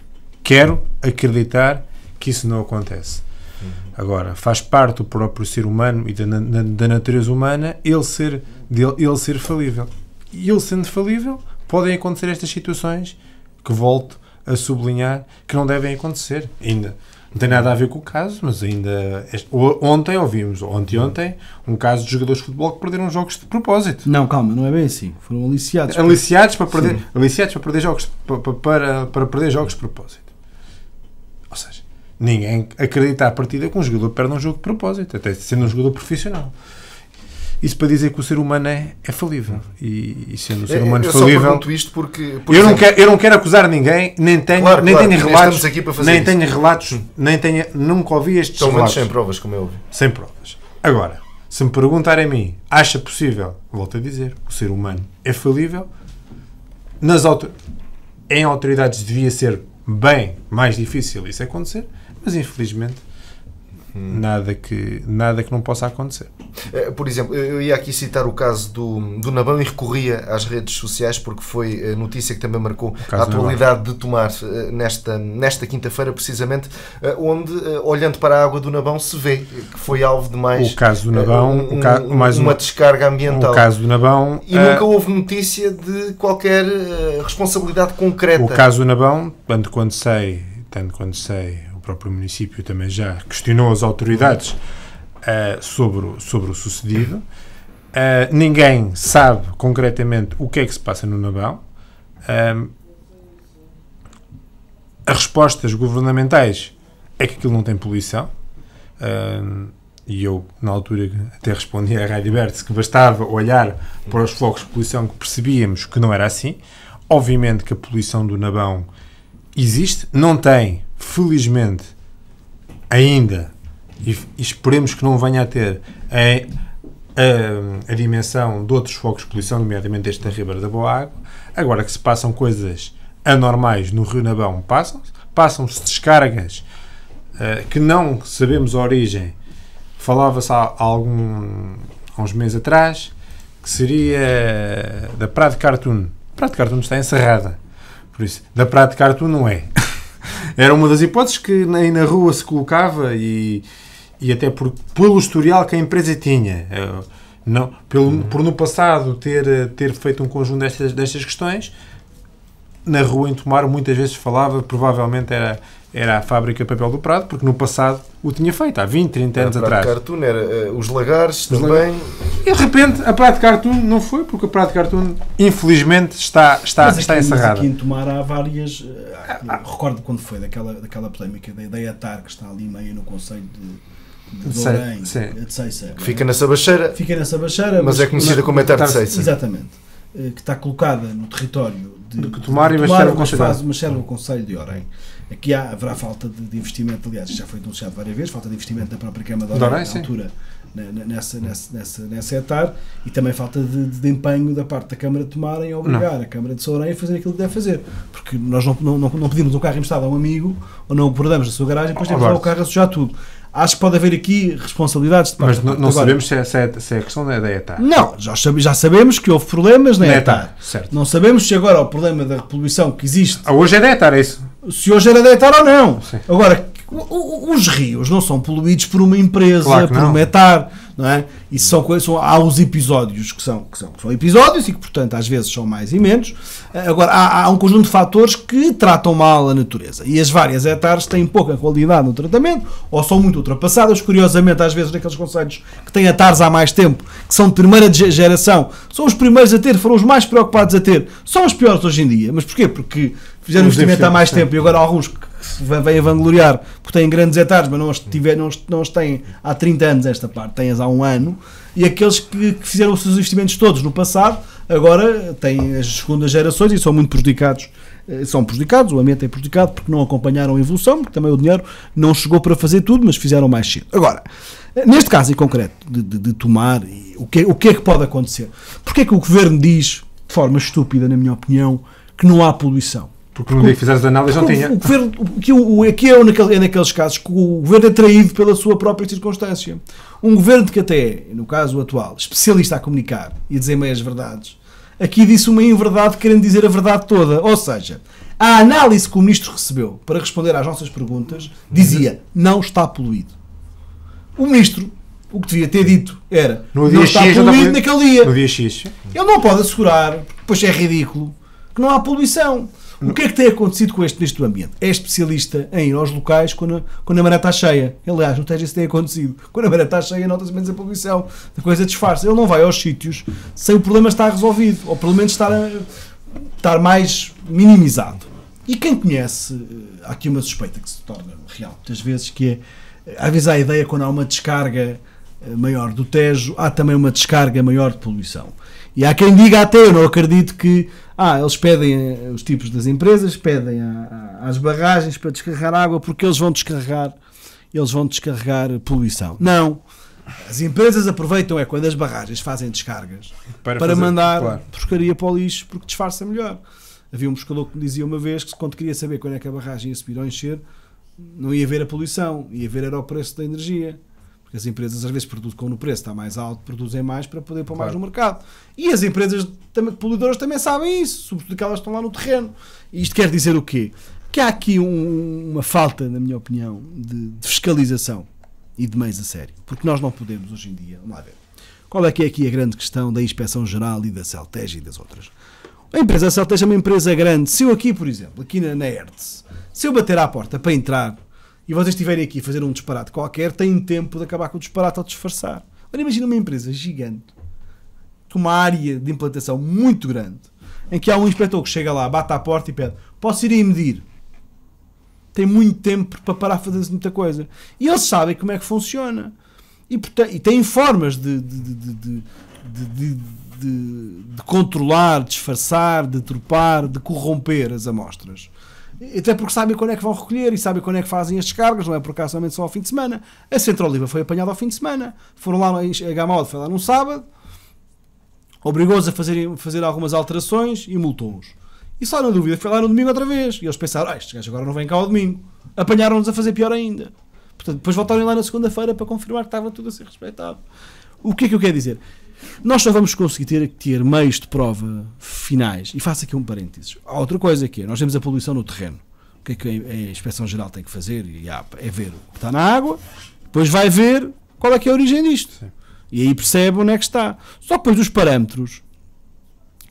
Quero acreditar que isso não acontece. Agora, faz parte do próprio ser humano e da natureza humana ele ser falível. E ele sendo falível, podem acontecer estas situações que volto a sublinhar que não devem acontecer. Ainda não tem nada a ver com o caso, mas ainda ontem ouvimos, ontem, um caso de jogadores de futebol que perderam jogos de propósito. Não, calma, não é bem assim. Foram aliciados. Aliciados para perder jogos para perder jogos de propósito. Ou seja, ninguém acredita à partida que um jogador perde um jogo de propósito, até sendo um jogador profissional. Isso para dizer que o ser humano é falível. E sendo o ser humano falível... Eu só pergunto isto porque... Eu não quero acusar ninguém, nem tenho relatos... Aqui para fazer nem isso. tenho relatos, nunca ouvi estes relatos. Sem provas, como é óbvio. Sem provas. Agora, se me perguntarem a mim, acha possível, volto a dizer, o ser humano é falível, em autoridades devia ser bem mais difícil isso acontecer, mas infelizmente nada que não possa acontecer. Por exemplo, eu ia aqui citar o caso do Nabão e recorria às redes sociais porque foi notícia que também marcou a atualidade de Tomar nesta quinta-feira, precisamente, onde, olhando para a água do Nabão, se vê que foi alvo de mais o caso do Nabão, uma descarga ambiental. O caso do Nabão, e nunca houve notícia de qualquer responsabilidade concreta. O caso do Nabão, tanto quando sei, o próprio município também já questionou as autoridades sobre o sucedido. Ninguém sabe concretamente o que é que se passa no Nabão. As respostas governamentais é que aquilo não tem poluição. E eu, na altura, até respondi à Rádio Bertz que bastava olhar para os focos de poluição que percebíamos que não era assim. Obviamente que a poluição do Nabão existe, não tem, felizmente, ainda, e esperemos que não venha a ter a dimensão de outros focos de poluição, nomeadamente este da Ribeira da Boa Água. Agora que se passam coisas anormais no Rio Nabão, passam-se descargas que não sabemos a origem. Falava-se há uns meses atrás que seria da Praia de Cartoon. A Praia de Cartoon está encerrada, por isso, da Praia de Cartoon não é. Era uma das hipóteses que aí na rua se colocava e até pelo historial que a empresa tinha. Por no passado ter feito um conjunto destas questões, na rua em Tomar muitas vezes falava, provavelmente era a fábrica de papel do Prado, porque no passado o tinha feito, há 20, 30 anos atrás. A Praia de Cartoon era os lagares também. E de repente a Praia de Cartoon não foi, porque a Praia de Cartoon infelizmente está encerrada. Mas aqui em Tomar há várias... recordo quando foi daquela polémica da EATAR, que está ali meio no concelho de Dourém, de Ceiça. Fica na Sabacheira. Mas é conhecida como EATAR de Ceiça. Exatamente. Que está colocada no território de Tomar e mas faz uma serve o concelho de Orem. Aqui haverá falta de investimento, aliás, já foi anunciado várias vezes, falta de investimento da própria Câmara de Orem, na altura nessa etar, e também falta de empenho da parte da Câmara de Tomar em obrigar a Câmara de Sourém a fazer aquilo que deve fazer, porque nós não pedimos um carro emprestado a um amigo, ou não o guardamos na sua garagem, depois temos lá o carro a sujar tudo. Acho que pode haver aqui responsabilidades de parte. Mas não sabemos se é a questão da ETAR. Não, já sabemos que houve problemas na ETAR. Não sabemos se agora o problema da poluição que existe... Hoje é da ETAR, é isso? Se hoje era da ETAR ou não. Sim. Agora, os rios não são poluídos por uma empresa, claro por uma ETAR, não é? Isso há os episódios que são episódios e que, portanto, às vezes são mais e menos. Agora, há um conjunto de fatores que tratam mal a natureza. E as várias ETARs têm pouca qualidade no tratamento ou são muito ultrapassadas. Curiosamente, às vezes, naqueles concelhos que têm ETARs há mais tempo, que são de primeira geração, são os primeiros a ter, foram os mais preocupados a ter. São os piores hoje em dia. Mas porquê? Porque fizeram investimento há mais tempo e agora alguns que vêm a vangloriar porque têm grandes ETARs, mas não os têm há 30 anos esta parte, têm-as há um ano, e aqueles que fizeram os seus investimentos todos no passado, agora têm as segundas gerações e são muito prejudicados. O ambiente é prejudicado porque não acompanharam a evolução, porque também o dinheiro não chegou para fazer tudo, mas fizeram mais cedo. Agora, neste caso em concreto, de Tomar, o que é que pode acontecer? Porque é que o Governo diz, de forma estúpida, na minha opinião, que não há poluição? Porque no dia que fizeres a análise não tinha. Aqui é naqueles casos que o Governo é traído pela sua própria circunstância. Um Governo que até, no caso atual, especialista a comunicar e a dizer meias verdades, aqui disse uma inverdade querendo dizer a verdade toda. Ou seja, a análise que o Ministro recebeu para responder às nossas perguntas dizia, não está poluído. O Ministro, o que devia ter dito era, não está poluído naquele dia. No dia X. Ele não pode assegurar, porque depois é ridículo, que não há poluição. O que é que tem acontecido com este ambiente? É especialista em ir aos locais quando a maré está cheia. Aliás, no Tejo isso tem acontecido. Quando a maré está cheia, nota-se menos a poluição. A coisa disfarça. Ele não vai aos sítios sem o problema estar resolvido. Ou pelo menos estar mais minimizado. E quem conhece, há aqui uma suspeita que se torna real. Muitas vezes às vezes há a ideia quando há uma descarga maior do Tejo, há também uma descarga maior de poluição. E há quem diga até, eu não acredito que eles pedem, os tipos das empresas pedem às barragens para descarregar água porque eles vão descarregar poluição. Não. As empresas aproveitam quando as barragens fazem descargas para mandar porcaria para o lixo porque disfarça melhor. Havia um pescador que me dizia uma vez que quando queria saber quando é que a barragem ia subir ou encher, não ia ver a poluição, ia ver era o preço da energia. Porque as empresas às vezes produzem, quando o preço está mais alto, produzem mais para poder pôr mais no mercado. E as empresas poluidoras também sabem isso, sobretudo que elas estão lá no terreno. E isto quer dizer o quê? Que há aqui uma falta, na minha opinião, de fiscalização e de meios a sério. Porque nós não podemos, hoje em dia, vamos lá ver. Qual é que é aqui a grande questão da Inspeção-Geral e da Celtege e das outras? A empresa Celtege é uma empresa grande. Se eu aqui, por exemplo, aqui na Hertz, se eu bater à porta para entrar e vocês estiverem aqui a fazer um disparate qualquer, têm tempo de acabar com o disparate ou disfarçar. Agora imagina uma empresa gigante, com uma área de implantação muito grande, em que há um inspetor que chega lá, bate à porta e pede, posso ir aí medir? Tem muito tempo para parar a fazer muita coisa. E eles sabem como é que funciona. E têm formas de controlar, disfarçar, de dropar, de corromper as amostras. Até porque sabem quando é que vão recolher e sabem quando é que fazem as descargas, não é por acaso somente só ao fim de semana. A Centro Oliva foi apanhada ao fim de semana. Foram lá, a Gamalde foi lá num sábado, obrigou-os a fazer algumas alterações e multou-os. E só na dúvida foi lá no domingo outra vez. E eles pensaram, estes gajos agora não vêm cá ao domingo. Apanharam-nos a fazer pior ainda. Portanto, depois voltaram lá na segunda-feira para confirmar que estava tudo a ser respeitado. O que é que eu quero dizer? Nós só vamos conseguir ter meios de prova finais. E faço aqui um parênteses. Há outra coisa que nós temos a poluição no terreno. O que é que a Inspeção-Geral tem que fazer? É ver o que está na água, depois vai ver qual é que é a origem disto. Sim. E aí percebe onde é que está. Só que depois os parâmetros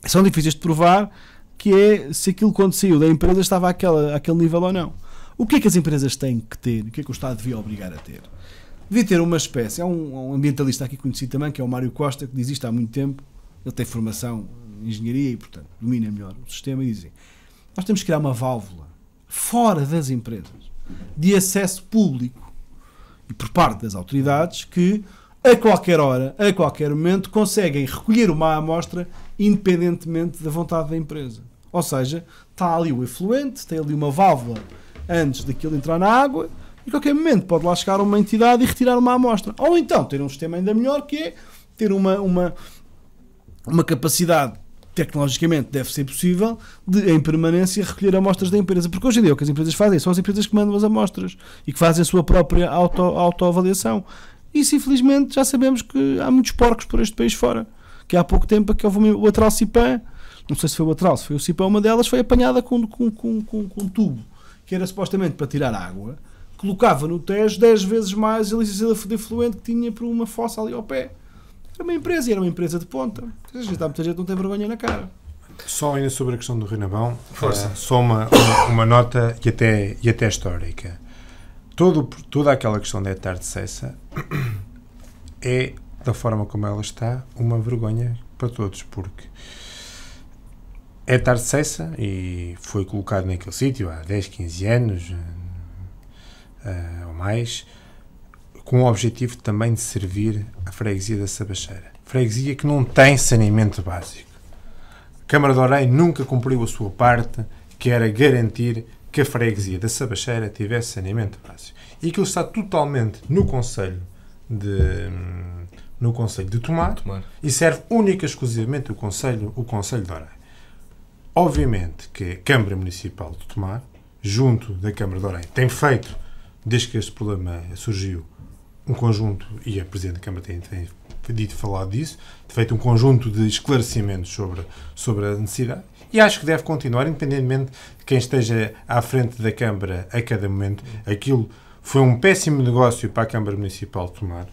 são difíceis de provar, que é se aquilo quando saiu da empresa estava àquele nível ou não. O que é que as empresas têm que ter? O que é que o Estado devia obrigar a ter? Devia ter uma espécie, há um ambientalista aqui conhecido também, que é o Mário Costa, que diz isto há muito tempo, ele tem formação em engenharia e, portanto, domina melhor o sistema, e dizem, nós temos que criar uma válvula fora das empresas, de acesso público, e por parte das autoridades, que a qualquer hora, a qualquer momento, conseguem recolher uma amostra independentemente da vontade da empresa. Ou seja, está ali o efluente, tem ali uma válvula antes daquilo entrar na água, e a qualquer momento pode lá chegar uma entidade e retirar uma amostra. Ou então ter um sistema ainda melhor, que é ter uma capacidade, tecnologicamente deve ser possível, de em permanência recolher amostras da empresa. Porque hoje em dia o que as empresas fazem são as empresas que mandam as amostras e que fazem a sua própria autoavaliação. Isso, infelizmente, já sabemos que há muitos porcos por este país fora. Que há pouco tempo que houve o Atralcipan, não sei se foi o Atral, se foi o Cipan, uma delas foi apanhada com um tubo que era supostamente para tirar água, colocava no Tejo 10 vezes mais a licença de efluente que tinha por uma fossa ali ao pé. Era uma empresa, e era uma empresa de ponta. Muita gente não tem vergonha na cara. Só ainda sobre a questão do Rio Nabão, só uma nota e até histórica. Toda aquela questão da Etar de Cessa é, da forma como ela está, uma vergonha para todos, porque é Etar de Cessa e foi colocado naquele sítio há 10, 15 anos ou mais, com o objetivo também de servir a freguesia da Sabacheira. Freguesia que não tem saneamento básico. A Câmara de Orem nunca cumpriu a sua parte, que era garantir que a freguesia da Sabacheira tivesse saneamento básico. E aquilo está totalmente no Conselho de Tomar. E serve única e exclusivamente o Conselho de Orem. Obviamente que a Câmara Municipal de Tomar, junto da Câmara de Orem, tem feito, desde que este problema surgiu, um conjunto, e a Presidente da Câmara tem falado disso, tem feito um conjunto de esclarecimentos sobre a necessidade, e acho que deve continuar, independentemente de quem esteja à frente da Câmara a cada momento. Aquilo foi um péssimo negócio para a Câmara Municipal de Tomar,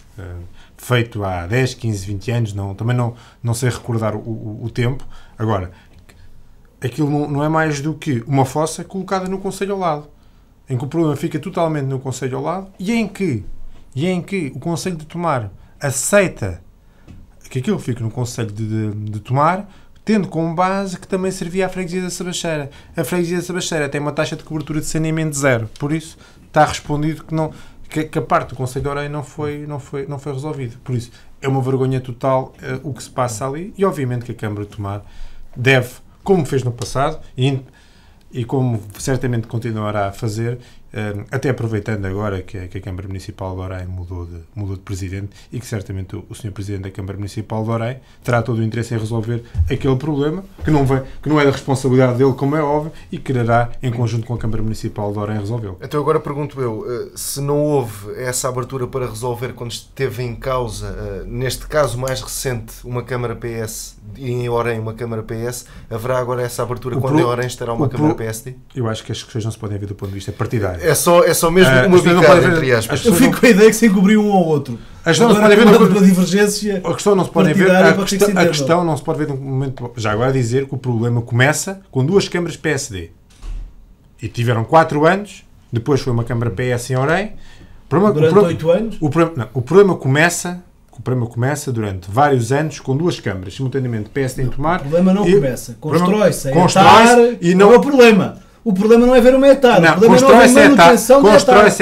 feito há 10, 15, 20 anos, também não sei recordar o tempo. Agora, aquilo não é mais do que uma fossa colocada no concelho ao lado, em que o problema fica totalmente no concelho ao lado e em que o Conselho de Tomar aceita que aquilo fique no Conselho de Tomar, tendo como base que também servia à freguesia da Sabacheira. A freguesia da Sabacheira tem uma taxa de cobertura de saneamento zero, por isso está respondido que a parte do Conselho de Orem não foi resolvida. Por isso é uma vergonha total o que se passa ali, e obviamente que a Câmara de Tomar deve, como fez no passado e como certamente continuará a fazer, até aproveitando agora que a Câmara Municipal de Orem mudou de Presidente, e que certamente o Sr. Presidente da Câmara Municipal de Orem terá todo o interesse em resolver aquele problema, que não é da responsabilidade dele, como é óbvio, e quererá, em conjunto com a Câmara Municipal de Orem, resolvê-lo. Então agora pergunto eu, se não houve essa abertura para resolver quando esteve em causa, neste caso mais recente, uma Câmara PS e em Orem uma Câmara PS, haverá agora essa abertura quando em Orem estará uma Câmara PSD? Eu acho que as questões não se podem ver do ponto de vista partidário. É só mesmo uma bicada, entre aspas. Eu fico com a ideia que se encobriu um ao outro. A questão não se pode ver uma divergência. A questão não se pode ver. A questão não se pode ver de um momento. Já agora dizer que o problema começa com duas câmaras PSD. E tiveram 4 anos. Depois foi uma câmara PS em Orem. Durante 8 anos? O problema começa durante vários anos com duas câmaras, simultaneamente PSD em Tomar. O problema não começa. Constrói-se e não é o problema. O problema não é ver uma etar. Não, constrói-se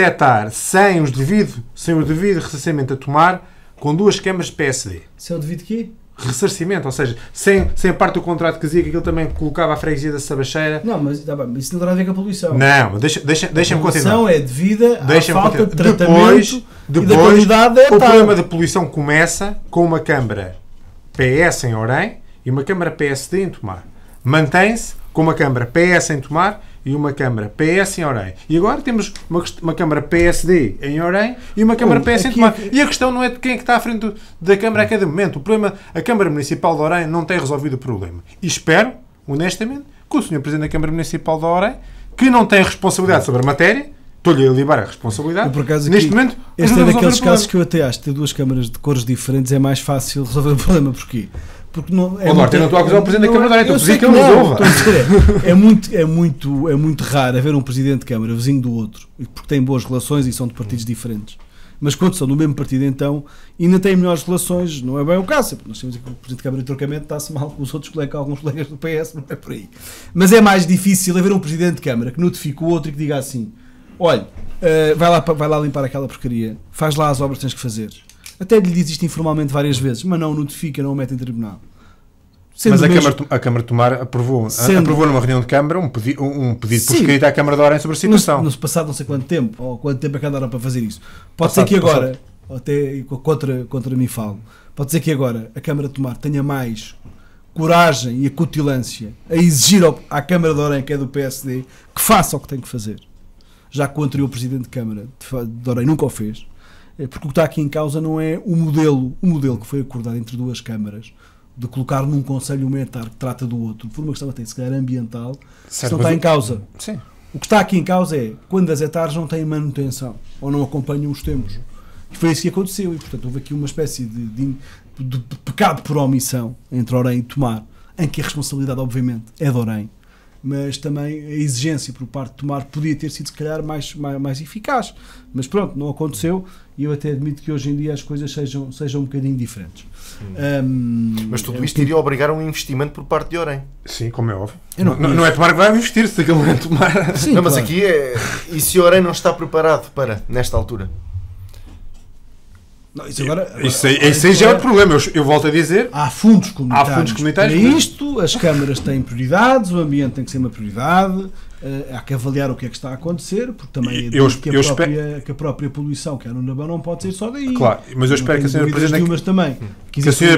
a etar sem o devido ressarcimento a Tomar, com duas câmaras PSD. Sem o devido quê? Ressarcimento, ou seja, sem a parte do contrato que dizia que aquilo também colocava a freguesia da Sabacheira. Não, mas isso não tem nada a ver com a poluição. Não, deixa-me continuar. A poluição é devida à falta de tratamento depois, e da qualidade da etar. O problema da poluição começa com uma câmara PS em Orem e uma câmara PSD em Tomar. Mantém-se com uma câmara PS em Tomar e uma Câmara PS em Orem. E agora temos uma Câmara PSD em Orem e uma Câmara PS em Tomar. E a questão não é de quem é que está à frente da Câmara a cada momento. O problema, a Câmara Municipal de Orem não tem resolvido o problema. E espero, honestamente, que o Sr. Presidente da Câmara Municipal de Orem, que não tem responsabilidade sobre a matéria, estou-lhe a liberar a responsabilidade, por acaso, neste momento, este é daqueles casos que eu até acho que ter duas câmaras de cores diferentes é mais fácil resolver o problema. Porquê? Porque não é. Eu não estou a acusar o Presidente da Câmara de Orem, estou a pedir que ele resolva. É muito raro haver um Presidente de Câmara vizinho do outro, porque têm boas relações e são de partidos diferentes. Mas quando são do mesmo partido, então, ainda têm melhores relações, não é bem o caso. Nós temos aqui o Presidente de Câmara de Trocamento está-se mal com os outros colegas, alguns colegas do PS, não é por aí. Mas é mais difícil haver um Presidente de Câmara que notifique o outro e que diga assim: olha, vai lá limpar aquela porcaria, faz lá as obras que tens que fazer. Até lhe diz isto informalmente várias vezes, mas não notifica, não o mete em tribunal. Mas a Câmara de Tomar aprovou numa reunião de Câmara um pedido por escrito à Câmara de Orem sobre a situação. No passado não sei quanto tempo, ou quanto tempo é que andaram para fazer isso. Pode ser que agora, até contra mim falo, pode ser que agora a Câmara de Tomar tenha mais coragem e acutilância a exigir à Câmara de Orem, que é do PSD, que faça o que tem que fazer. Já que o anterior Presidente de Câmara de Orem nunca o fez. Porque o que está aqui em causa não é o modelo que foi acordado entre duas câmaras, de colocar num conselho um etar que trata do outro, por uma questão até se calhar ambiental, isso não está em causa. Sim. O que está aqui em causa é quando as etares não têm manutenção ou não acompanham os tempos. E foi isso que aconteceu, e portanto houve aqui uma espécie de pecado por omissão entre Orem e Tomar, em que a responsabilidade obviamente é de Orem, mas também a exigência por parte de Tomar podia ter sido se calhar mais eficaz, mas pronto, não aconteceu, e eu até admito que hoje em dia as coisas sejam um bocadinho diferentes. Mas tudo isto iria obrigar a um investimento por parte de Orem. Sim, como é óbvio. Não é Tomar que vai investir, se aquilo não é Tomar. Sim, não, mas claro. Aqui é... E se Orem não está preparado para, nesta altura? Não, isso aí já é o problema. Eu volto a dizer, há fundos comunitários. Para isto, as câmaras têm prioridades, o ambiente tem que ser uma prioridade, há que avaliar o que é que está a acontecer, porque também que a própria poluição que há no Nabão não pode ser só daí. Claro, mas eu espero que a Sra.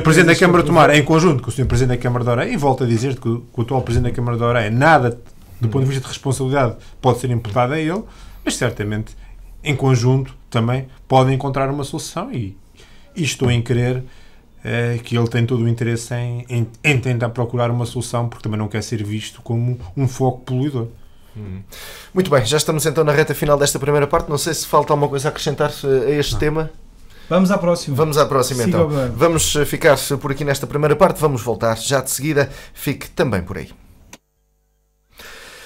Presidente da Câmara de Tomar, em conjunto com o Sr. Presidente da Câmara de Orem, e volto a dizer que o atual Presidente da Câmara de Orem, nada do ponto de vista de responsabilidade pode ser imputado a ele, mas certamente em conjunto também podem encontrar uma solução, e estou em crer que ele tem todo o interesse em tentar procurar uma solução, porque também não quer ser visto como um foco poluidor. Muito bem, já estamos então na reta final desta primeira parte. Não sei se falta alguma coisa a acrescentar a este tema. Vamos à próxima. Vamos à próxima então. Vamos ficar por aqui nesta primeira parte, vamos voltar já de seguida. Fique também por aí.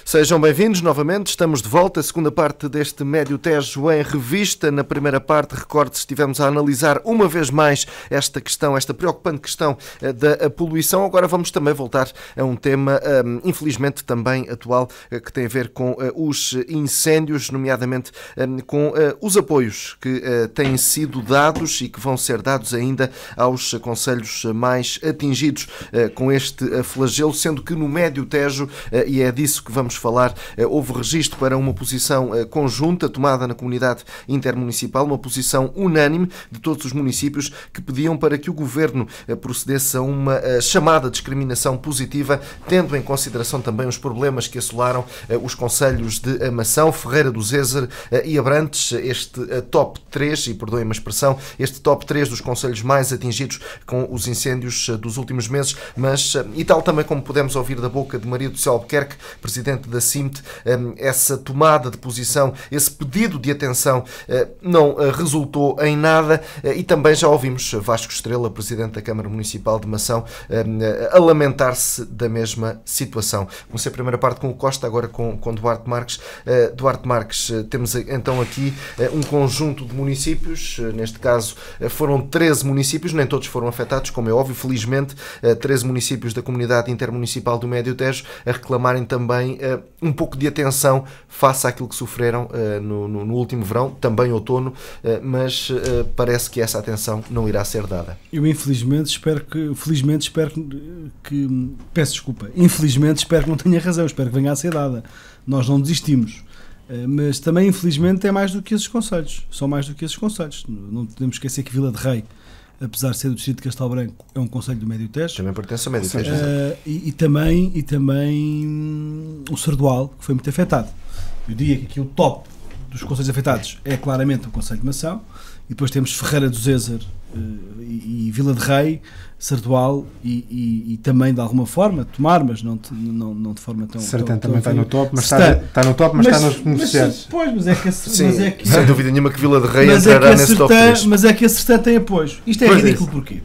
Sejam bem-vindos novamente, estamos de volta, a segunda parte deste Médio Tejo em revista. Na primeira parte, recorde-se, estivemos a analisar uma vez mais esta questão, esta preocupante questão da poluição. Agora vamos também voltar a um tema, infelizmente também atual, que tem a ver com os incêndios, nomeadamente com os apoios que têm sido dados e que vão ser dados ainda aos concelhos mais atingidos com este flagelo, sendo que no Médio Tejo, e é disso que vamos falar, houve registro para uma posição conjunta tomada na comunidade intermunicipal, uma posição unânime de todos os municípios que pediam para que o Governo procedesse a uma chamada discriminação positiva, tendo em consideração também os problemas que assolaram os concelhos de Amação, Ferreira do Zézer e Abrantes, este top 3, e perdoem-me a expressão, este top 3 dos concelhos mais atingidos com os incêndios dos últimos meses, mas, e tal também como pudemos ouvir da boca de Maria do Céu Albuquerque, presidente da CIMT, essa tomada de posição, esse pedido de atenção não resultou em nada, e também já ouvimos Vasco Estrela, presidente da Câmara Municipal de Mação, a lamentar-se da mesma situação. Comecei a primeira parte com o Costa, agora com Duarte Marques. Duarte Marques, temos então aqui um conjunto de municípios, neste caso foram 13 municípios, nem todos foram afetados, como é óbvio, felizmente, 13 municípios da comunidade intermunicipal do Médio Tejo a reclamarem também um pouco de atenção face àquilo que sofreram no último verão, também outono, mas parece que essa atenção não irá ser dada. Eu infelizmente espero que peço desculpa, infelizmente espero que não tenha razão, espero que venha a ser dada. Nós não desistimos, mas também infelizmente é mais do que esses concelhos, são mais do que esses concelhos. Não podemos esquecer que Vila de Rei, apesar de ser do distrito de Castelo Branco, é um concelho do Médio Tejo. Também pertence ao Médio Tejo. E também o Sardual, que foi muito afetado. Eu diria que aqui o top dos concelhos afetados é claramente o concelho de Mação, e depois temos Ferreira do Zézer e Vila de Rei, Sardual e também de alguma forma Tomar, mas não de forma tão... Certamente também está no top, mas está no top, mas está nos beneficiários. Mas é que sem dúvida nenhuma que Vila de Rei entrará nesse top 3. Mas é que a Sertã tem apoio. Isto é ridículo porquê?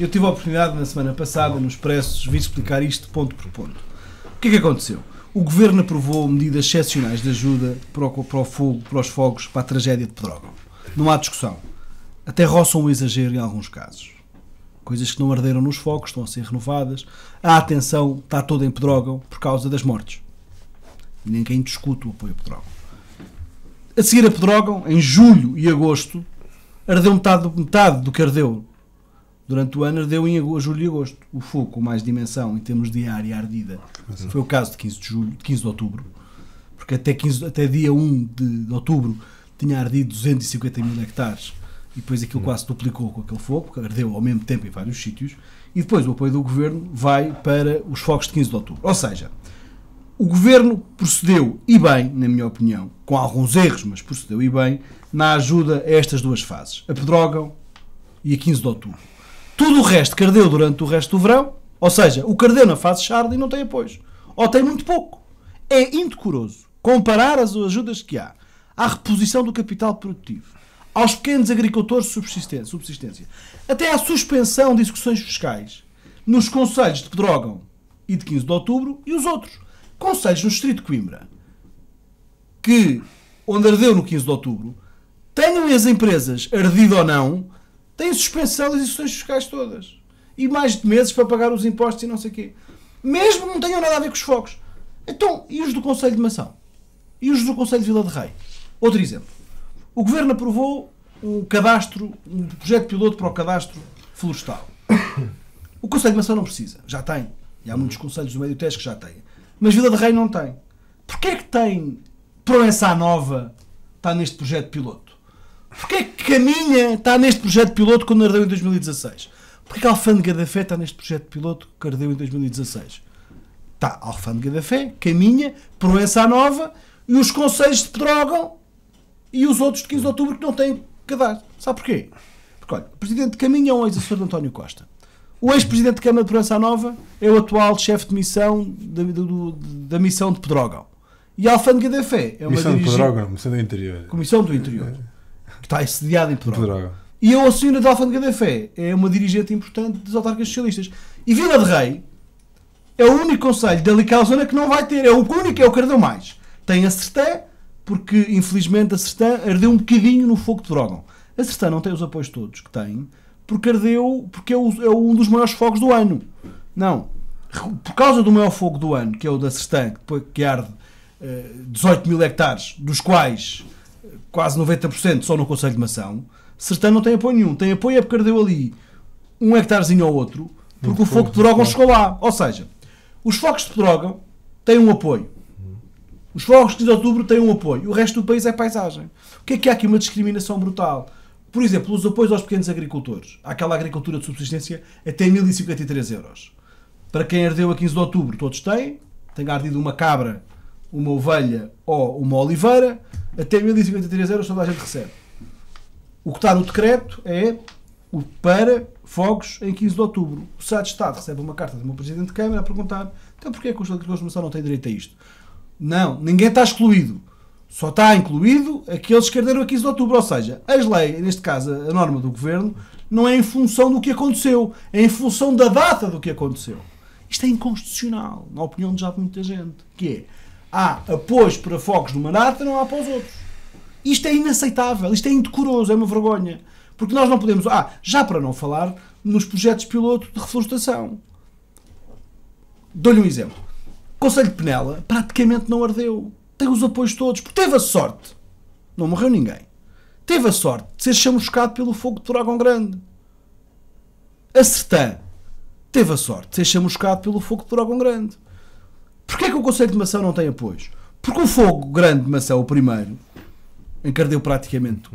Eu tive a oportunidade na semana passada, nos Expressos, vir explicar isto ponto por ponto. O que é que aconteceu? O Governo aprovou medidas excepcionais de ajuda para os fogos, para a tragédia de Pedrógão. Não há discussão. Até roçam o exagero em alguns casos. Coisas que não arderam nos fogos, estão a ser renovadas. A atenção está toda em Pedrógão por causa das mortes. E ninguém discute o apoio a Pedrógão. A seguir a Pedrógão, em julho e agosto, ardeu metade do que ardeu Durante o ano ardeu em julho e agosto. O fogo com mais dimensão em termos de área ardida foi o caso de 15 de outubro, porque até dia 1 de outubro tinha ardido 250 mil hectares e depois aquilo quase duplicou com aquele fogo, porque ardeu ao mesmo tempo em vários sítios, e depois o apoio do Governo vai para os fogos de 15 de outubro. Ou seja, o Governo procedeu, e bem, na minha opinião, com alguns erros, mas procedeu e bem, na ajuda a estas duas fases, a Pedrógão e a 15 de outubro. Tudo o resto que ardeu durante o resto do verão, ou seja, o que ardeu na fase Charlie não tem apoios, ou tem muito pouco. É indecoroso comparar as ajudas que há à reposição do capital produtivo, aos pequenos agricultores de subsistência, até à suspensão de execuções fiscais nos concelhos de Pedrógão e de 15 de outubro e os outros. Concelhos no distrito de Coimbra, onde ardeu no 15 de outubro, tenham as empresas ardido ou não, têm suspensão das execuções fiscais todas. E mais de meses para pagar os impostos e não sei o quê. Mesmo não tenham nada a ver com os fogos. Então, e os do Conselho de Mação? E os do Conselho de Vila de Rei? Outro exemplo. O Governo aprovou um projeto piloto para o cadastro florestal. O Conselho de Mação não precisa. Já tem. E há muitos conselhos do Médio Tejo que já têm. Mas Vila de Rei não tem. Porquê é que tem Proença Nova está neste projeto piloto? Porquê é que Caminha está neste projeto piloto quando ardeu em 2016? Porquê que a Alfândega da Fé está neste projeto piloto que ardeu em 2016? Está a Alfândega da Fé, Caminha, Proença Nova e os concelhos de Pedrógão e os outros de 15 de outubro que não têm cadastro. Sabe porquê? Porque, olha, o presidente de Caminha é um ex-assessor de António Costa. O ex-presidente de Câmara de Proença Nova é o atual chefe de missão da missão de Pedrógão. E a Alfândega da Fé é uma Missão de Pedrógão, Missão do Interior. Comissão do Interior, que está sediada em Pedrógão. E a senhora da Alfândega da Fé é uma dirigente importante das autarcas socialistas. E Vila de Rei é o único concelho daquela zona que não vai ter. É o único, é o que ardeu mais. Tem a Sertã, porque infelizmente a Sertã ardeu um bocadinho no fogo de Pedrógão. A Sertã não tem os apoios todos que tem, porque ardeu, porque é um dos maiores fogos do ano. Não. Por causa do maior fogo do ano, que é o da Sertã, que arde 18 mil hectares, dos quais quase 90% só no Conselho de Mação, Sertã não tem apoio nenhum. Tem apoio é porque ardeu ali um hectarezinho ao outro, porque o fogo de Pedrógão chegou lá. Ou seja, os fogos de Pedrógão têm um apoio. Os fogos de outubro têm um apoio. O resto do país é paisagem. O que é que há aqui? Uma discriminação brutal. Por exemplo, os apoios aos pequenos agricultores. Àquela agricultura de subsistência até 1053 euros. Para quem ardeu a 15 de outubro, todos têm. Tem ardido uma cabra, uma ovelha ou uma oliveira. Até 1053 euros toda a gente recebe. O que está no decreto é para fogos em 15 de outubro. O Secretário de Estado recebe uma carta do meu Presidente de Câmara a perguntar então porquê é que os agricultores de Mação não têm direito a isto? Não, ninguém está excluído. Só está incluído aqueles que arderam a 15 de outubro. Ou seja, as leis, neste caso a norma do Governo, não é em função do que aconteceu, é em função da data do que aconteceu. Isto é inconstitucional, na opinião de já de muita gente. Que é, há apoios para fogos numa data, não há para os outros. Isto é inaceitável, isto é indecoroso, é uma vergonha. Porque nós não podemos... já para não falar nos projetos piloto de reflorestação. Dou-lhe um exemplo. O Conselho de Penela praticamente não ardeu. Tem os apoios todos, porque teve a sorte. Não morreu ninguém. Teve a sorte de ser chamuscado pelo fogo de Pedrógão Grande. A Sertã teve a sorte de ser chamuscado pelo fogo de Pedrógão Grande. Porquê é que o Conselho de Mação não tem apoios? Porque o fogo grande de Mação, o primeiro, em que ardeu praticamente...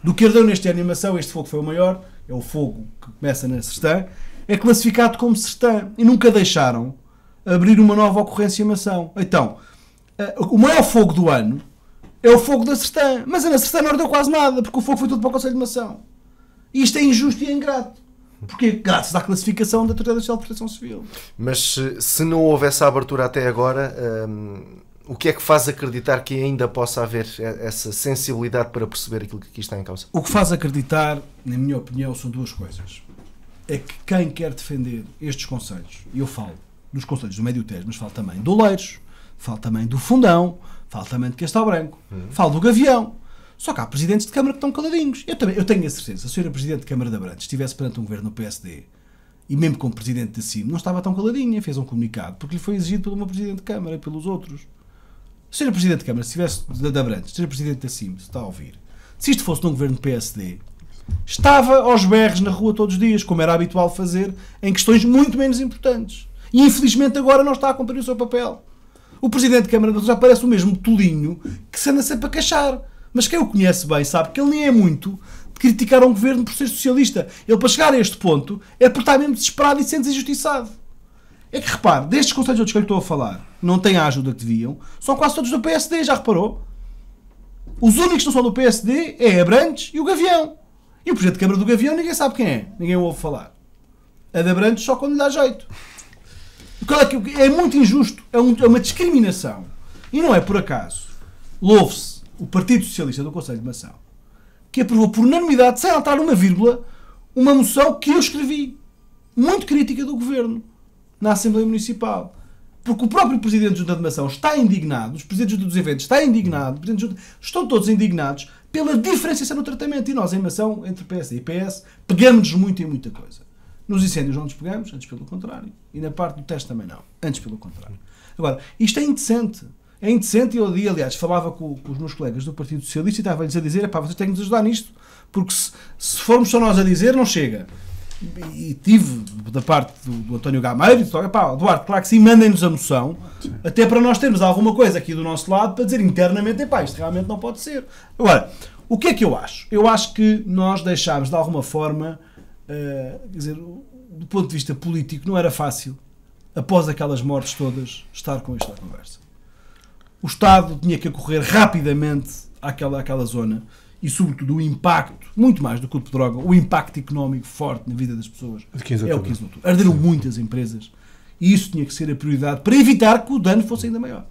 Do que ardeu neste ano em Mação, este fogo foi o maior, é o fogo que começa na Sertã, é classificado como Sertã. E nunca deixaram abrir uma nova ocorrência em Mação. Então, o maior fogo do ano é o fogo da Sertã. Mas na Sertã não ardeu quase nada, porque o fogo foi tudo para o Conselho de Mação. E isto é injusto e é ingrato. Porque graças à classificação da Autoridade Nacional de Proteção Civil. Mas se não houve essa abertura até agora, o que é que faz acreditar que ainda possa haver essa sensibilidade para perceber aquilo que aqui está em causa? O que faz acreditar, na minha opinião, são duas coisas. É que quem quer defender estes concelhos, e eu falo dos concelhos do Médio Tejo, mas falo também do Oleiros, falo também do Fundão, falo também de Castelo Branco, falo do Gavião. Só que há presidentes de Câmara que estão caladinhos. Eu tenho a certeza, se a senhora Presidente de Câmara de Abrantes estivesse perante um governo do PSD, e mesmo como Presidente da CIM, não estava tão caladinha, fez um comunicado, porque lhe foi exigido pelo meu Presidente de Câmara e pelos outros. Se a senhora Presidente de Câmara, se estivesse de Abrantes, se a senhora Presidente da CIM, se está a ouvir, se isto fosse num governo do PSD, estava aos berros na rua todos os dias, como era habitual fazer, em questões muito menos importantes. E infelizmente agora não está a cumprir o seu papel. O Presidente de Câmara já parece o mesmo tolinho que se anda sempre a queixar. Mas quem o conhece bem sabe que ele nem é muito de criticar um governo por ser socialista. Ele, para chegar a este ponto, é por estar mesmo desesperado e sente-se injustiçado. É que, repare, destes conselhos outros que eu lhe estou a falar, não têm a ajuda que deviam, são quase todos do PSD, já reparou? Os únicos que não são do PSD é Abrantes e o Gavião. E o Presidente de Câmara do Gavião ninguém sabe quem é. Ninguém o ouve falar. A de Abrantes só quando lhe dá jeito. É muito injusto. É uma discriminação. E não é por acaso. Louve-se o Partido Socialista do Conselho de Mação, que aprovou por unanimidade, sem alterar uma vírgula, uma moção que eu escrevi, muito crítica do Governo, na Assembleia Municipal. Porque o próprio Presidente da Junta de Mação está indignado, os Presidentes dos eventos estão indignados, estão todos indignados pela diferenciação no tratamento. E nós, em Mação, entre PS e PS, pegamos-nos muito em muita coisa. Nos incêndios não nos pegamos, antes pelo contrário. E na parte do teste também não, antes pelo contrário. Agora, isto é indecente. É indecente, e eu, aliás, falava com os meus colegas do Partido Socialista e estava-lhes a dizer, vocês têm que nos ajudar nisto, porque se formos só nós a dizer, não chega. E tive, da parte do António Gameiro, e Duarte, claro que sim, mandem-nos a moção, até para nós termos alguma coisa aqui do nosso lado para dizer internamente, isto realmente não pode ser. Agora, o que é que eu acho? Eu acho que nós deixámos, de alguma forma, quer dizer, do ponto de vista político, não era fácil, após aquelas mortes todas, estar com esta conversa. O Estado tinha que acorrer rapidamente àquela zona e, sobretudo, o impacto, muito mais do que o de droga, o impacto económico forte na vida das pessoas é o 15 de outubro. Arderam muitas empresas e isso tinha que ser a prioridade para evitar que o dano fosse ainda maior.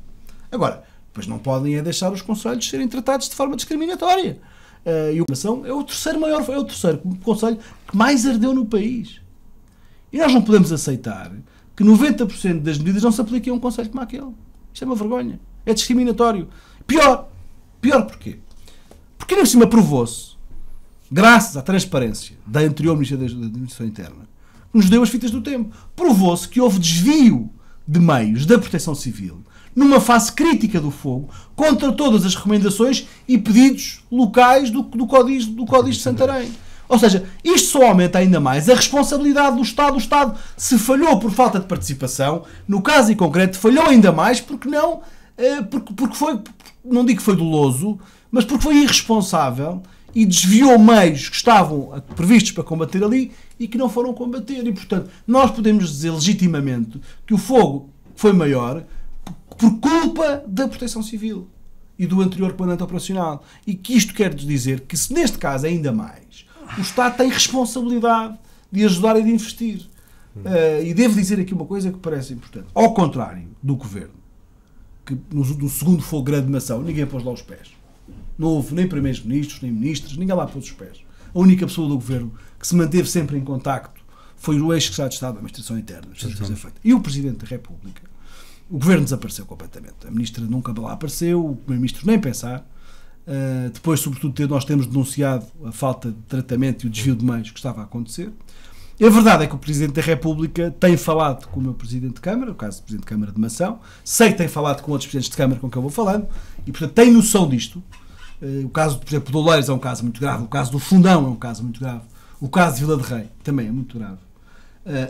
Agora, depois não podem deixar os conselhos serem tratados de forma discriminatória. E a Mação é o terceiro conselho que mais ardeu no país. E nós não podemos aceitar que 90% das medidas não se apliquem a um conselho como aquele. Isto é uma vergonha. É discriminatório. Pior porquê? Porque, por cima, provou-se, graças à transparência da anterior Ministra da Administração Interna, nos deu as fitas do tempo. Provou-se que houve desvio de meios da Proteção Civil numa fase crítica do fogo contra todas as recomendações e pedidos locais do Código de Santarém. Ou seja, isto só aumenta ainda mais a responsabilidade do Estado. O Estado, se falhou por falta de participação, no caso em concreto, falhou ainda mais porque foi, não digo que foi doloso, mas porque foi irresponsável e desviou meios que estavam previstos para combater ali e que não foram combater. E, portanto, nós podemos dizer legitimamente que o fogo foi maior por culpa da Proteção Civil e do anterior comandante operacional. E que isto quer dizer que, se neste caso ainda mais, o Estado tem responsabilidade de ajudar e de investir. E devo dizer aqui uma coisa que parece importante. Ao contrário do Governo, que no segundo fogo grande de Mação, ninguém pôs lá os pés. Não houve nem primeiros-ministros, nem ministros, ninguém lá pôs os pés. A única pessoa do Governo que se manteve sempre em contacto foi o ex-secretário de Estado da Administração Interna. E o Presidente da República. O Governo desapareceu completamente. A Ministra nunca lá apareceu, o Primeiro-Ministro nem pensar. Depois, sobretudo, nós temos denunciado a falta de tratamento e o desvio de meios que estava a acontecer. A verdade é que o Presidente da República tem falado com o meu Presidente de Câmara, o caso do Presidente de Câmara de Mação, sei que tem falado com outros Presidentes de Câmara com quem eu vou falando, e, portanto, tem noção disto. O caso, por exemplo, do Oleiros é um caso muito grave, o caso do Fundão é um caso muito grave, o caso de Vila de Rei também é muito grave.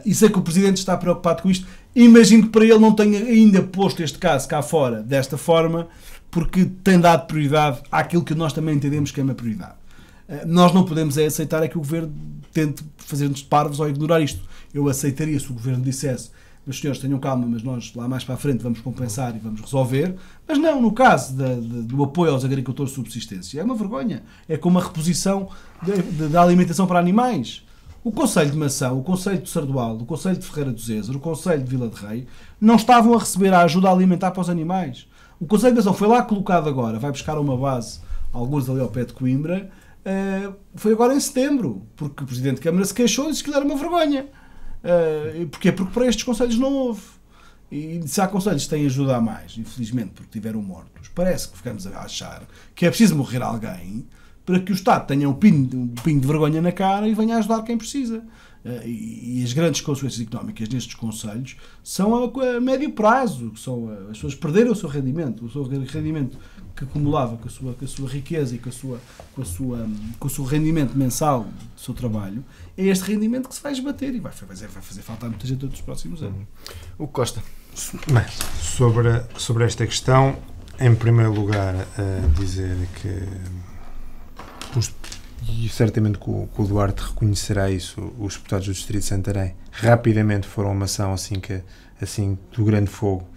E sei que o Presidente está preocupado com isto. Imagino que para ele não tenha ainda posto este caso cá fora desta forma, porque tem dado prioridade àquilo que nós também entendemos que é uma prioridade. Nós não podemos aceitar que o Governo tente fazer-nos de parvos ou ignorar isto. Eu aceitaria se o Governo dissesse: meus senhores, tenham calma, mas nós lá mais para a frente vamos compensar e vamos resolver. Mas não, no caso do apoio aos agricultores de subsistência, é uma vergonha. É como a reposição da alimentação para animais. O Conselho de Mação, o Conselho de Sardual, o Conselho de Ferreira do Zézer, o Conselho de Vila de Rei não estavam a receber a ajuda alimentar para os animais. O Conselho de Mação foi lá colocado agora, vai buscar uma base, alguns ali ao pé de Coimbra, foi agora em setembro, porque o Presidente de Câmara se queixou e disse que era uma vergonha. Porquê? Porque para estes conselhos não houve. E se há conselhos que têm ajuda a mais, infelizmente porque tiveram mortos, parece que ficamos a achar que é preciso morrer alguém para que o Estado tenha um pingo de vergonha na cara e venha a ajudar quem precisa. e as grandes consequências económicas nestes concelhos são a médio prazo, são as pessoas perderam o seu rendimento que acumulava com a sua riqueza e com o seu rendimento mensal do seu trabalho. É este rendimento que se vai esbater e vai fazer faltar muita gente nos próximos anos. O Costa. Bem, sobre esta questão, em primeiro lugar, dizer que e certamente que o Duarte reconhecerá isso, os deputados do Distrito de Santarém rapidamente foram a uma ação assim do Grande Fogo,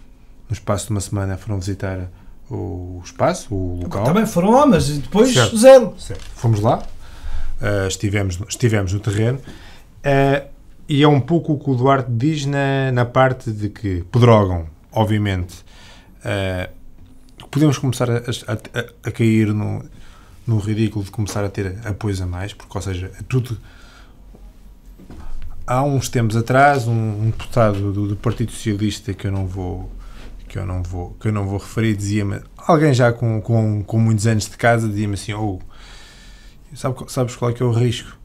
no espaço de uma semana foram visitar o espaço, o local. Também foram lá, mas depois certo, zero. Certo. Fomos lá, estivemos no terreno, e é um pouco o que o Duarte diz na parte de que Pedrógão, obviamente, podemos começar a cair no ridículo de começar a ter apoios a mais, porque, ou seja, tudo... Há uns tempos atrás, um deputado do Partido Socialista, que eu não vou referir, dizia-me, alguém já com muitos anos de casa, dizia-me assim, sabes qual é que é o risco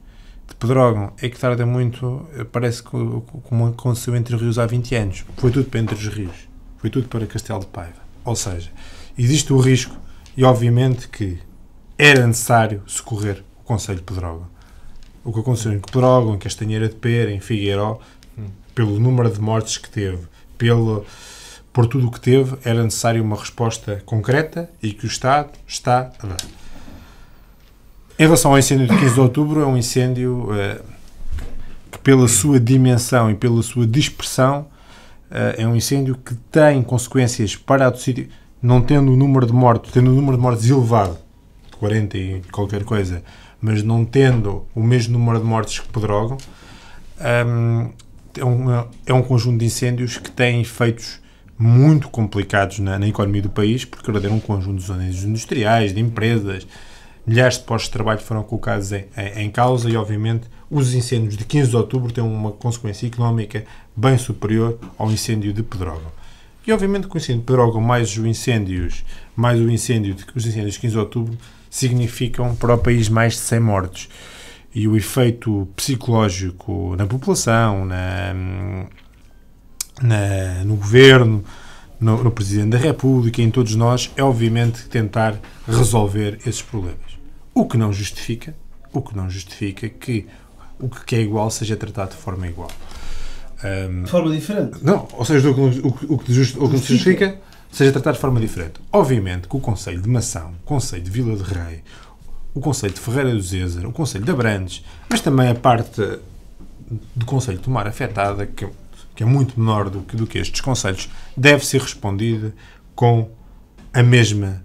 de Pedrógão? É que tarda muito, parece que como aconteceu entre rios há 20 anos. Foi tudo para entre os rios. Foi tudo para Castelo de Paiva. Ou seja, existe o risco e, obviamente, que era necessário socorrer o concelho de Pedrógão. O que aconteceu em Pedrógão, em Castanheira de Pera, em Figueiró, pelo número de mortes que teve, por tudo o que teve, era necessário uma resposta concreta e que o Estado está a dar. Em relação ao incêndio de 15 de outubro, é um incêndio que, pela sua dimensão e pela sua dispersão, é um incêndio que tem consequências para o sítio, não tendo o número de mortos, elevado, 40 e qualquer coisa, mas não tendo o mesmo número de mortes que Pedrógão, é um conjunto de incêndios que tem efeitos muito complicados na economia do país, porque é um conjunto de zonas industriais, de empresas, milhares de postos de trabalho foram colocados em causa e, obviamente, os incêndios de 15 de outubro têm uma consequência económica bem superior ao incêndio de Pedrógão. E, obviamente, que o incêndio de Pedrógão mais os incêndios de 15 de outubro significam para o país mais de 100 mortes. E o efeito psicológico na população, no governo, no Presidente da República, em todos nós, é obviamente tentar resolver esses problemas. O que não justifica que o que é igual seja tratado de forma igual. De forma diferente? Não, ou seja, o que justifica seja tratado de forma diferente. Obviamente que o Concelho de Mação, o Concelho de Vila de Rei, o Concelho de Ferreira do Zézer, o Concelho de Abrantes, mas também a parte do Concelho de Tomar afetada, que é muito menor do que estes concelhos, deve ser respondida com a mesma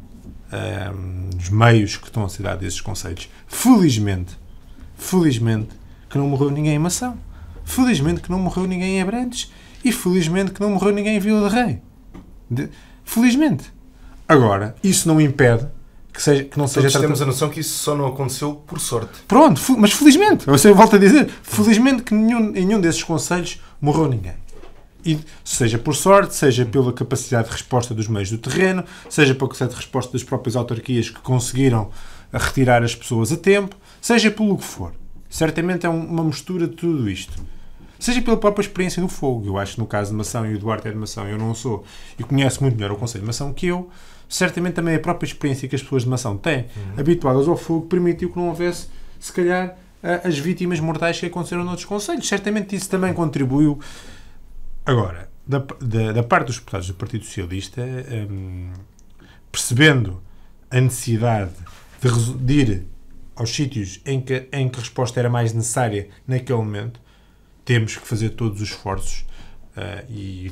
os meios que estão a ser dados a esses concelhos. Felizmente que não morreu ninguém em Mação. Felizmente que não morreu ninguém em Abrantes. E felizmente que não morreu ninguém em Vila de Rei. Felizmente. Agora, isso não impede que não seja tratado. Temos a noção que isso só não aconteceu por sorte. Pronto, mas felizmente. Eu volto a dizer, felizmente que em nenhum desses concelhos morreu ninguém. E seja por sorte, seja pela capacidade de resposta dos meios do terreno, seja pela capacidade de resposta das próprias autarquias que conseguiram retirar as pessoas a tempo, seja pelo que for. Certamente é uma mistura de tudo isto. Seja pela própria experiência do fogo. Eu acho que no caso de Mação, e o Duarte é de Mação, eu não sou, e conheço muito melhor o Concelho de Mação que eu, certamente também a própria experiência que as pessoas de Mação têm, habituadas ao fogo, permitiu que não houvesse, se calhar, as vítimas mortais que aconteceram noutros concelhos. Certamente isso também contribuiu. Agora, da parte dos deputados do Partido Socialista, percebendo a necessidade de ir aos sítios em que a resposta era mais necessária naquele momento, temos que fazer todos os esforços, e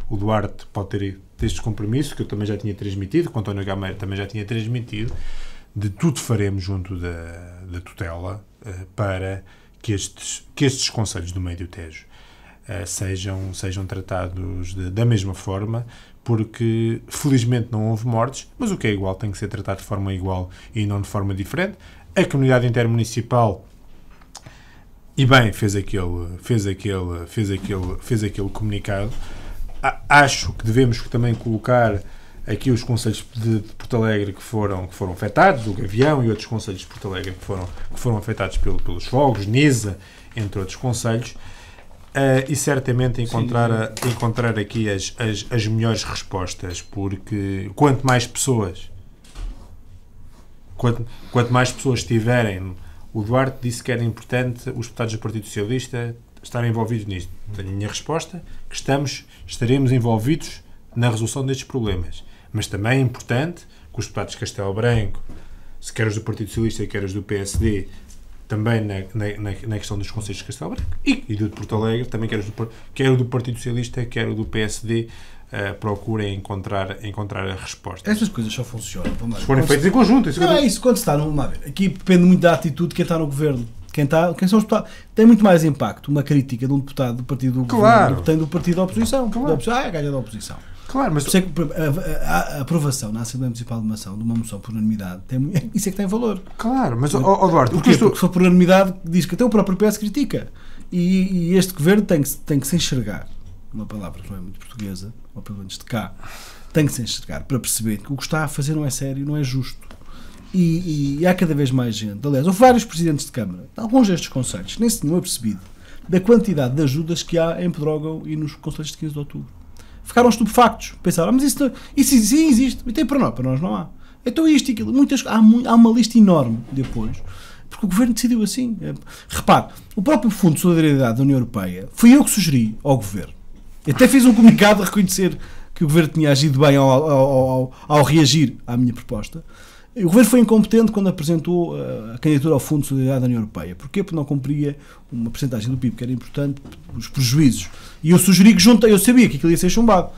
o Duarte pode ter este compromisso, que eu também já tinha transmitido, que o António Gameiro também já tinha transmitido, de tudo faremos junto da tutela para que estes concelhos do Médio Tejo sejam tratados da mesma forma, porque felizmente não houve mortes, mas o que é igual tem que ser tratado de forma igual e não de forma diferente. A comunidade intermunicipal, e bem, fez aquele comunicado. Acho que devemos também colocar aqui os concelhos de Porto Alegre que foram afetados, o Gavião e outros concelhos de Porto Alegre que foram afetados pelos fogos, Nisa, entre outros concelhos, e certamente encontrar aqui as melhores respostas, porque quanto mais pessoas tiverem, o Duarte disse que era importante os deputados do Partido Socialista estarem envolvidos nisto. Tenho a minha resposta, que estaremos envolvidos na resolução destes problemas. Mas também é importante que os deputados de Castelo Branco, quer os do Partido Socialista, quer os do PSD, também na questão dos concelhos de Castelo Branco e do de Porto Alegre, também quer o do Partido Socialista, quer o do PSD, procurem encontrar a resposta. Estas coisas só funcionam. Se forem feitas em conjunto. Não é isso, quando se está aqui depende muito da atitude de quem está no governo. Quem são os deputados. Tem muito mais impacto uma crítica de um deputado do partido do governo do que tem do partido da oposição. Claro. A ganha da oposição. Claro, mas a aprovação na Assembleia Municipal de uma moção por unanimidade, isso é que tem valor. Claro, mas Duarte, porque se for por unanimidade, diz que até o próprio PS critica. E este governo tem que se enxergar, uma palavra que não é muito portuguesa, ou pelo menos de cá, tem que se enxergar para perceber que o que está a fazer não é sério, não é justo. E há cada vez mais gente. Aliás, houve vários presidentes de Câmara, alguns destes concelhos, nem se tinham apercebido da quantidade de ajudas que há em Pedrógão e nos concelhos de 15 de outubro. Ficaram estupefactos. Pensaram, mas isso sim existe. E tem para nós não há. Então isto e aquilo. Há uma lista enorme depois. Porque o Governo decidiu assim. Repare, o próprio Fundo de Solidariedade da União Europeia fui eu que sugeri ao Governo. Eu até fiz um comunicado a reconhecer que o Governo tinha agido bem ao reagir à minha proposta. O Governo foi incompetente quando apresentou a candidatura ao Fundo de Solidariedade da União Europeia. Porquê? Porque não cumpria uma percentagem do PIB que era importante, os prejuízos. E eu sugeri que eu sabia que aquilo ia ser chumbado.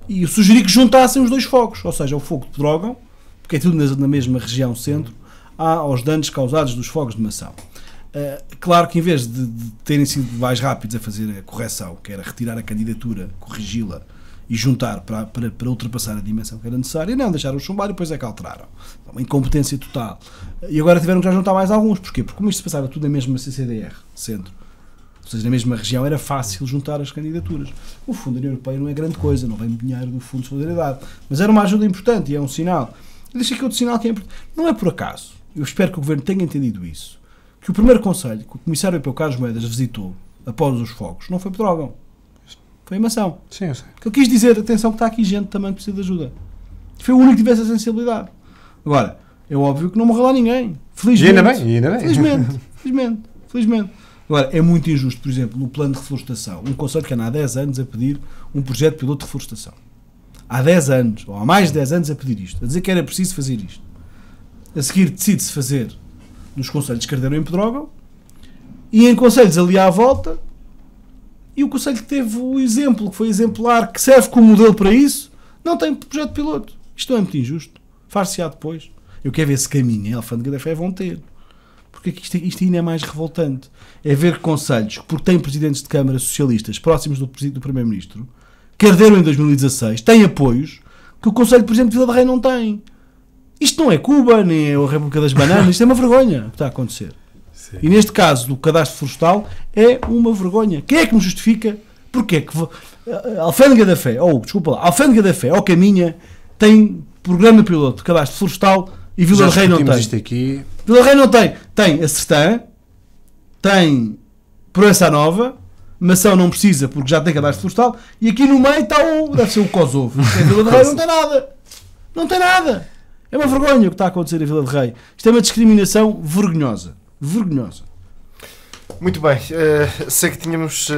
E eu sugeri que juntassem os dois fogos, ou seja, o fogo de Pedrógão, porque é tudo na mesma região centro, aos danos causados dos fogos de Mação. Claro que em vez de terem sido mais rápidos a fazer a correção, que era retirar a candidatura, corrigi-la, e juntar para ultrapassar a dimensão que era necessária, não, deixaram chumbar e depois é que alteraram. Uma incompetência total. E agora tiveram que já juntar mais alguns. Porquê? Porque como isto se passava tudo na mesma CCDR, centro, ou seja, na mesma região, era fácil juntar as candidaturas. O Fundo da União Europeia não é grande coisa, não vem dinheiro do Fundo de Solidariedade, mas era uma ajuda importante e é um sinal. E deixa aqui outro sinal que é importante. Não é por acaso, eu espero que o Governo tenha entendido isso, que o primeiro conselho que o Comissário Europeu Carlos Moedas visitou após os fogos não foi Pedrógão. Foi a Mação. Sim, eu sei. Que ele quis dizer, atenção que está aqui gente também que precisa de ajuda. Foi o único que tivesse a sensibilidade. Agora, é óbvio que não morreu lá ninguém. Felizmente. E ainda bem. Felizmente. Agora, é muito injusto, por exemplo, no plano de reflorestação, um conselho que anda há 10 anos a pedir um projeto piloto de reflorestação. Há 10 anos, ou há mais de 10 anos a pedir isto, a dizer que era preciso fazer isto. A seguir decide-se fazer nos conselhos que arderam em Pedrógão e em conselhos ali à volta. E o conselho que teve o exemplo, que foi exemplar, que serve como modelo para isso, não tem projeto piloto. Isto não é muito injusto. Far-se-á depois. Eu quero ver se caminho em Alfândega da Fé vão ter. Porque isto ainda é mais revoltante. É ver conselhos que, porque têm presidentes de Câmara socialistas próximos do Primeiro-Ministro, que arderam em 2016, têm apoios que o Conselho, por exemplo, de Vila de Rei não tem. Isto não é Cuba, nem é a República das Bananas, isto é uma vergonha o que está a acontecer. Sim. E neste caso do cadastro florestal é uma vergonha. Quem é que me justifica? Porque é que Alfândega da Fé, Alfândega da Fé ou Caminha tem programa piloto de cadastro florestal e Vila de Rei não tem. Isto aqui. Vila de Rei não tem. Tem a Sertã, tem Proença Nova, Mação não precisa porque já tem cadastro florestal e aqui no meio está deve ser o Kosovo. A Vila de Rei não tem nada. Não tem nada. É uma vergonha o que está a acontecer em Vila de Rei. Isto é uma discriminação vergonhosa. Muito bem, sei que tínhamos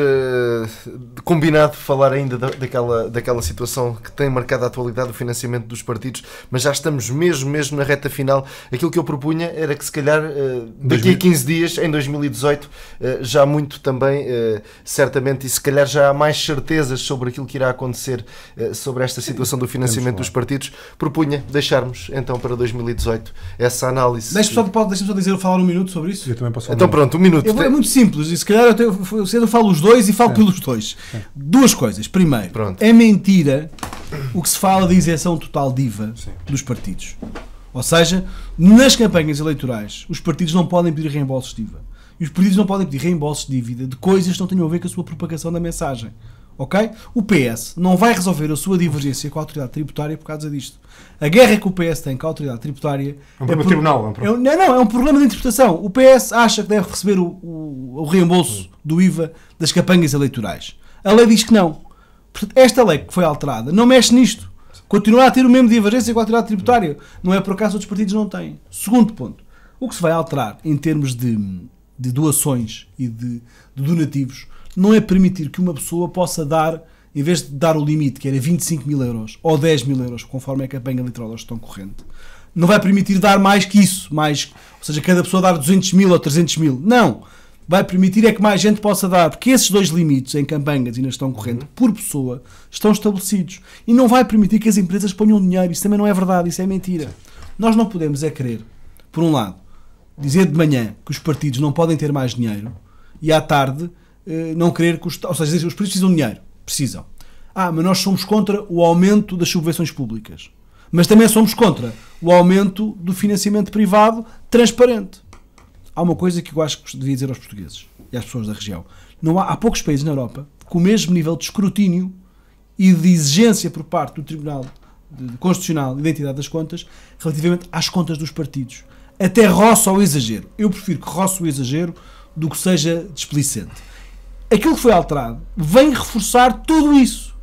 combinado falar ainda daquela situação que tem marcado a atualidade do financiamento dos partidos, mas já estamos mesmo na reta final. Aquilo que eu propunha era que se calhar daqui a 15 dias, em 2018, já muito também, certamente, e se calhar já há mais certezas sobre aquilo que irá acontecer sobre esta situação do financiamento dos partidos, propunha deixarmos então para 2018 essa análise. Deixa-me só falar um minuto sobre isso. Eu também posso falar. Então pronto, um minuto. É muito simples, e se calhar eu falo os dois e falo pelos dois. Duas coisas. Primeiro, é mentira o que se fala de isenção total de IVA dos partidos. Ou seja, nas campanhas eleitorais, os partidos não podem pedir reembolsos de IVA. E os partidos não podem pedir reembolsos de dívida de coisas que não tenham a ver com a sua propagação da mensagem. Ok? O PS não vai resolver a sua divergência com a autoridade tributária por causa disto. A guerra que o PS tem com a autoridade tributária... É um problema de tribunal. É um problema de interpretação. O PS acha que deve receber o reembolso do IVA das campanhas eleitorais. A lei diz que não. Portanto, esta lei que foi alterada não mexe nisto. Continua a ter o mesmo divergência com a autoridade tributária. Não é por acaso outros partidos não têm. Segundo ponto. O que se vai alterar em termos de doações e de donativos não é permitir que uma pessoa possa dar, em vez de dar o limite, que era 25 mil euros ou 10 mil euros, conforme a campanha eleitoral da gestão corrente, não vai permitir dar mais que isso, ou seja, cada pessoa dar 200 mil ou 300 mil. Não. Vai permitir é que mais gente possa dar, porque esses dois limites em campanhas e na gestão corrente, por pessoa, estão estabelecidos. E não vai permitir que as empresas ponham dinheiro. Isso também não é verdade, isso é mentira. Nós não podemos querer, por um lado, dizer de manhã que os partidos não podem ter mais dinheiro e à tarde não querer que ou seja, os partidos precisam de dinheiro. Precisam. Mas nós somos contra o aumento das subvenções públicas. Mas também somos contra o aumento do financiamento privado transparente. Há uma coisa que eu acho que devia dizer aos portugueses e às pessoas da região. Há poucos países na Europa com o mesmo nível de escrutínio e de exigência por parte do Tribunal Constitucional de Identidade das Contas relativamente às contas dos partidos. Até roça ao exagero. Eu prefiro que roça o exagero do que seja displicente. Aquilo que foi alterado vem reforçar tudo isso.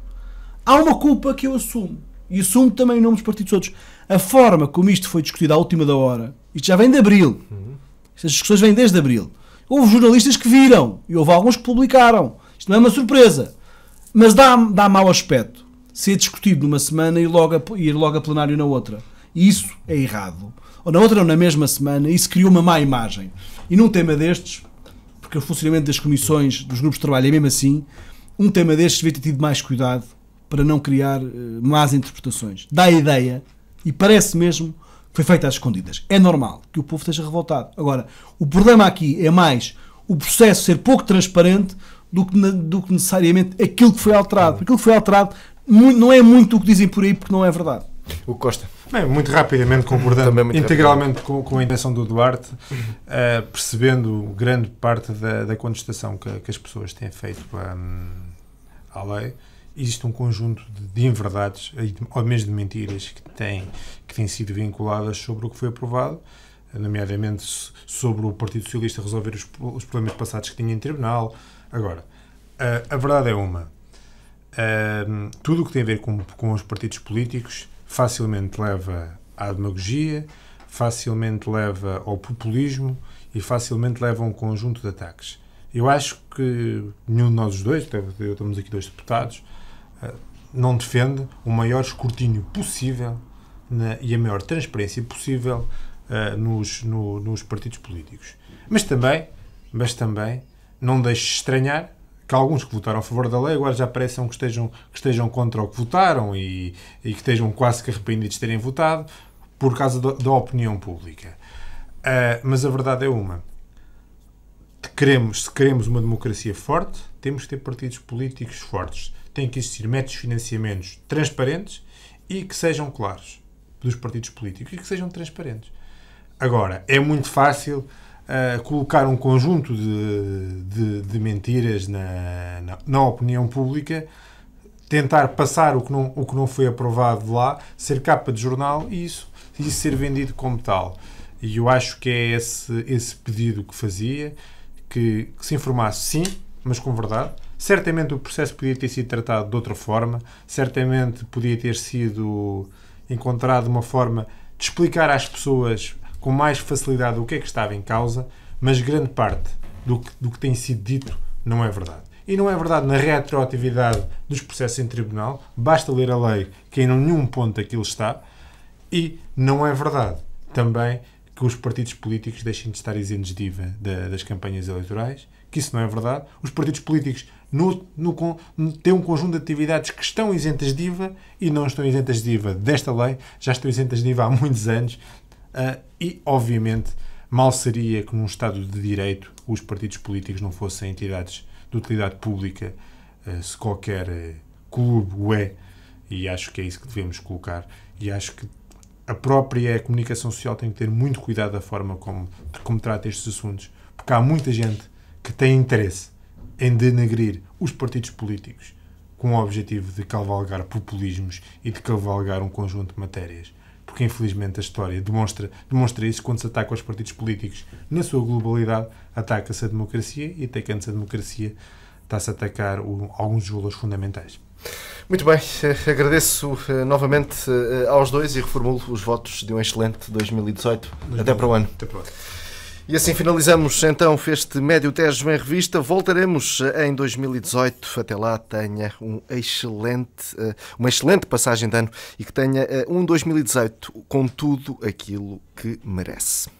Há uma culpa que eu assumo. E assumo também em nome dos partidos todos. A forma como isto foi discutido à última da hora, isto já vem de abril. Estas discussões vêm desde abril. Houve jornalistas que viram e houve alguns que publicaram. Isto não é uma surpresa. Mas dá mau aspecto ser discutido numa semana e ir logo a plenário na outra. E isso é errado. Ou na outra ou na mesma semana, isso criou uma má imagem. E num tema destes, porque o funcionamento das comissões, dos grupos de trabalho é mesmo assim, um tema destes devia ter tido mais cuidado para não criar más interpretações. Dá a ideia, e parece mesmo, que foi feito às escondidas. É normal que o povo esteja revoltado. Agora, o problema aqui é mais o processo ser pouco transparente do que necessariamente aquilo que foi alterado. Aquilo que foi alterado não é muito o que dizem por aí, porque não é verdade. O Costa. Bem, muito rapidamente, concordando integralmente com a intenção do Duarte, percebendo grande parte da contestação que as pessoas têm feito à lei, existe um conjunto de inverdades, ou mesmo de mentiras, que têm sido vinculadas sobre o que foi aprovado, nomeadamente sobre o Partido Socialista resolver os problemas passados que tinha em tribunal. Agora, a verdade é uma. Tudo o que tem a ver com os partidos políticos facilmente leva à demagogia, facilmente leva ao populismo e facilmente leva a um conjunto de ataques. Eu acho que nenhum de nós os dois, estamos aqui dois deputados, não defende o maior escrutínio possível e a maior transparência possível nos partidos políticos. Mas também não deixe estranhar que alguns que votaram a favor da lei agora já pareçam que estejam contra o que votaram e que estejam quase que arrependidos de terem votado por causa da opinião pública. Mas a verdade é uma. Se queremos uma democracia forte, temos que ter partidos políticos fortes. Tem que existir métodos de financiamentos transparentes e que sejam claros dos partidos políticos e que sejam transparentes. Agora, é muito fácil colocar um conjunto de mentiras na opinião pública, tentar passar o que não foi aprovado lá, ser capa de jornal e isso ser vendido como tal. E eu acho que é esse pedido que fazia, que se informasse sim, mas com verdade. Certamente o processo podia ter sido tratado de outra forma, certamente podia ter sido encontrado uma forma de explicar às pessoas com mais facilidade o que é que estava em causa, mas grande parte do que tem sido dito não é verdade. E não é verdade na retroatividade dos processos em tribunal, basta ler a lei que em nenhum ponto aquilo está, e não é verdade também que os partidos políticos deixem de estar isentos de IVA das campanhas eleitorais, que isso não é verdade. Os partidos políticos têm um conjunto de atividades que estão isentas de IVA e não estão isentas de IVA desta lei, já estão isentas de IVA há muitos anos. E, obviamente, mal seria que num Estado de Direito os partidos políticos não fossem entidades de utilidade pública, se qualquer clube o é, e acho que é isso que devemos colocar. E acho que a própria comunicação social tem que ter muito cuidado da forma como trata estes assuntos, porque há muita gente que tem interesse em denegrir os partidos políticos com o objetivo de cavalgar populismos e de cavalgar um conjunto de matérias. Porque, infelizmente, a história demonstra isso quando se ataca os partidos políticos na sua globalidade, ataca-se a democracia e, atacando-se a democracia, está-se a atacar alguns dos valores fundamentais. Muito bem, agradeço novamente aos dois e reformulo os votos de um excelente 2018. Até para o ano. Até para o ano. E assim finalizamos então este Médio Tejo em Revista. Voltaremos em 2018. Até lá tenha uma excelente passagem de ano e que tenha um 2018 com tudo aquilo que merece.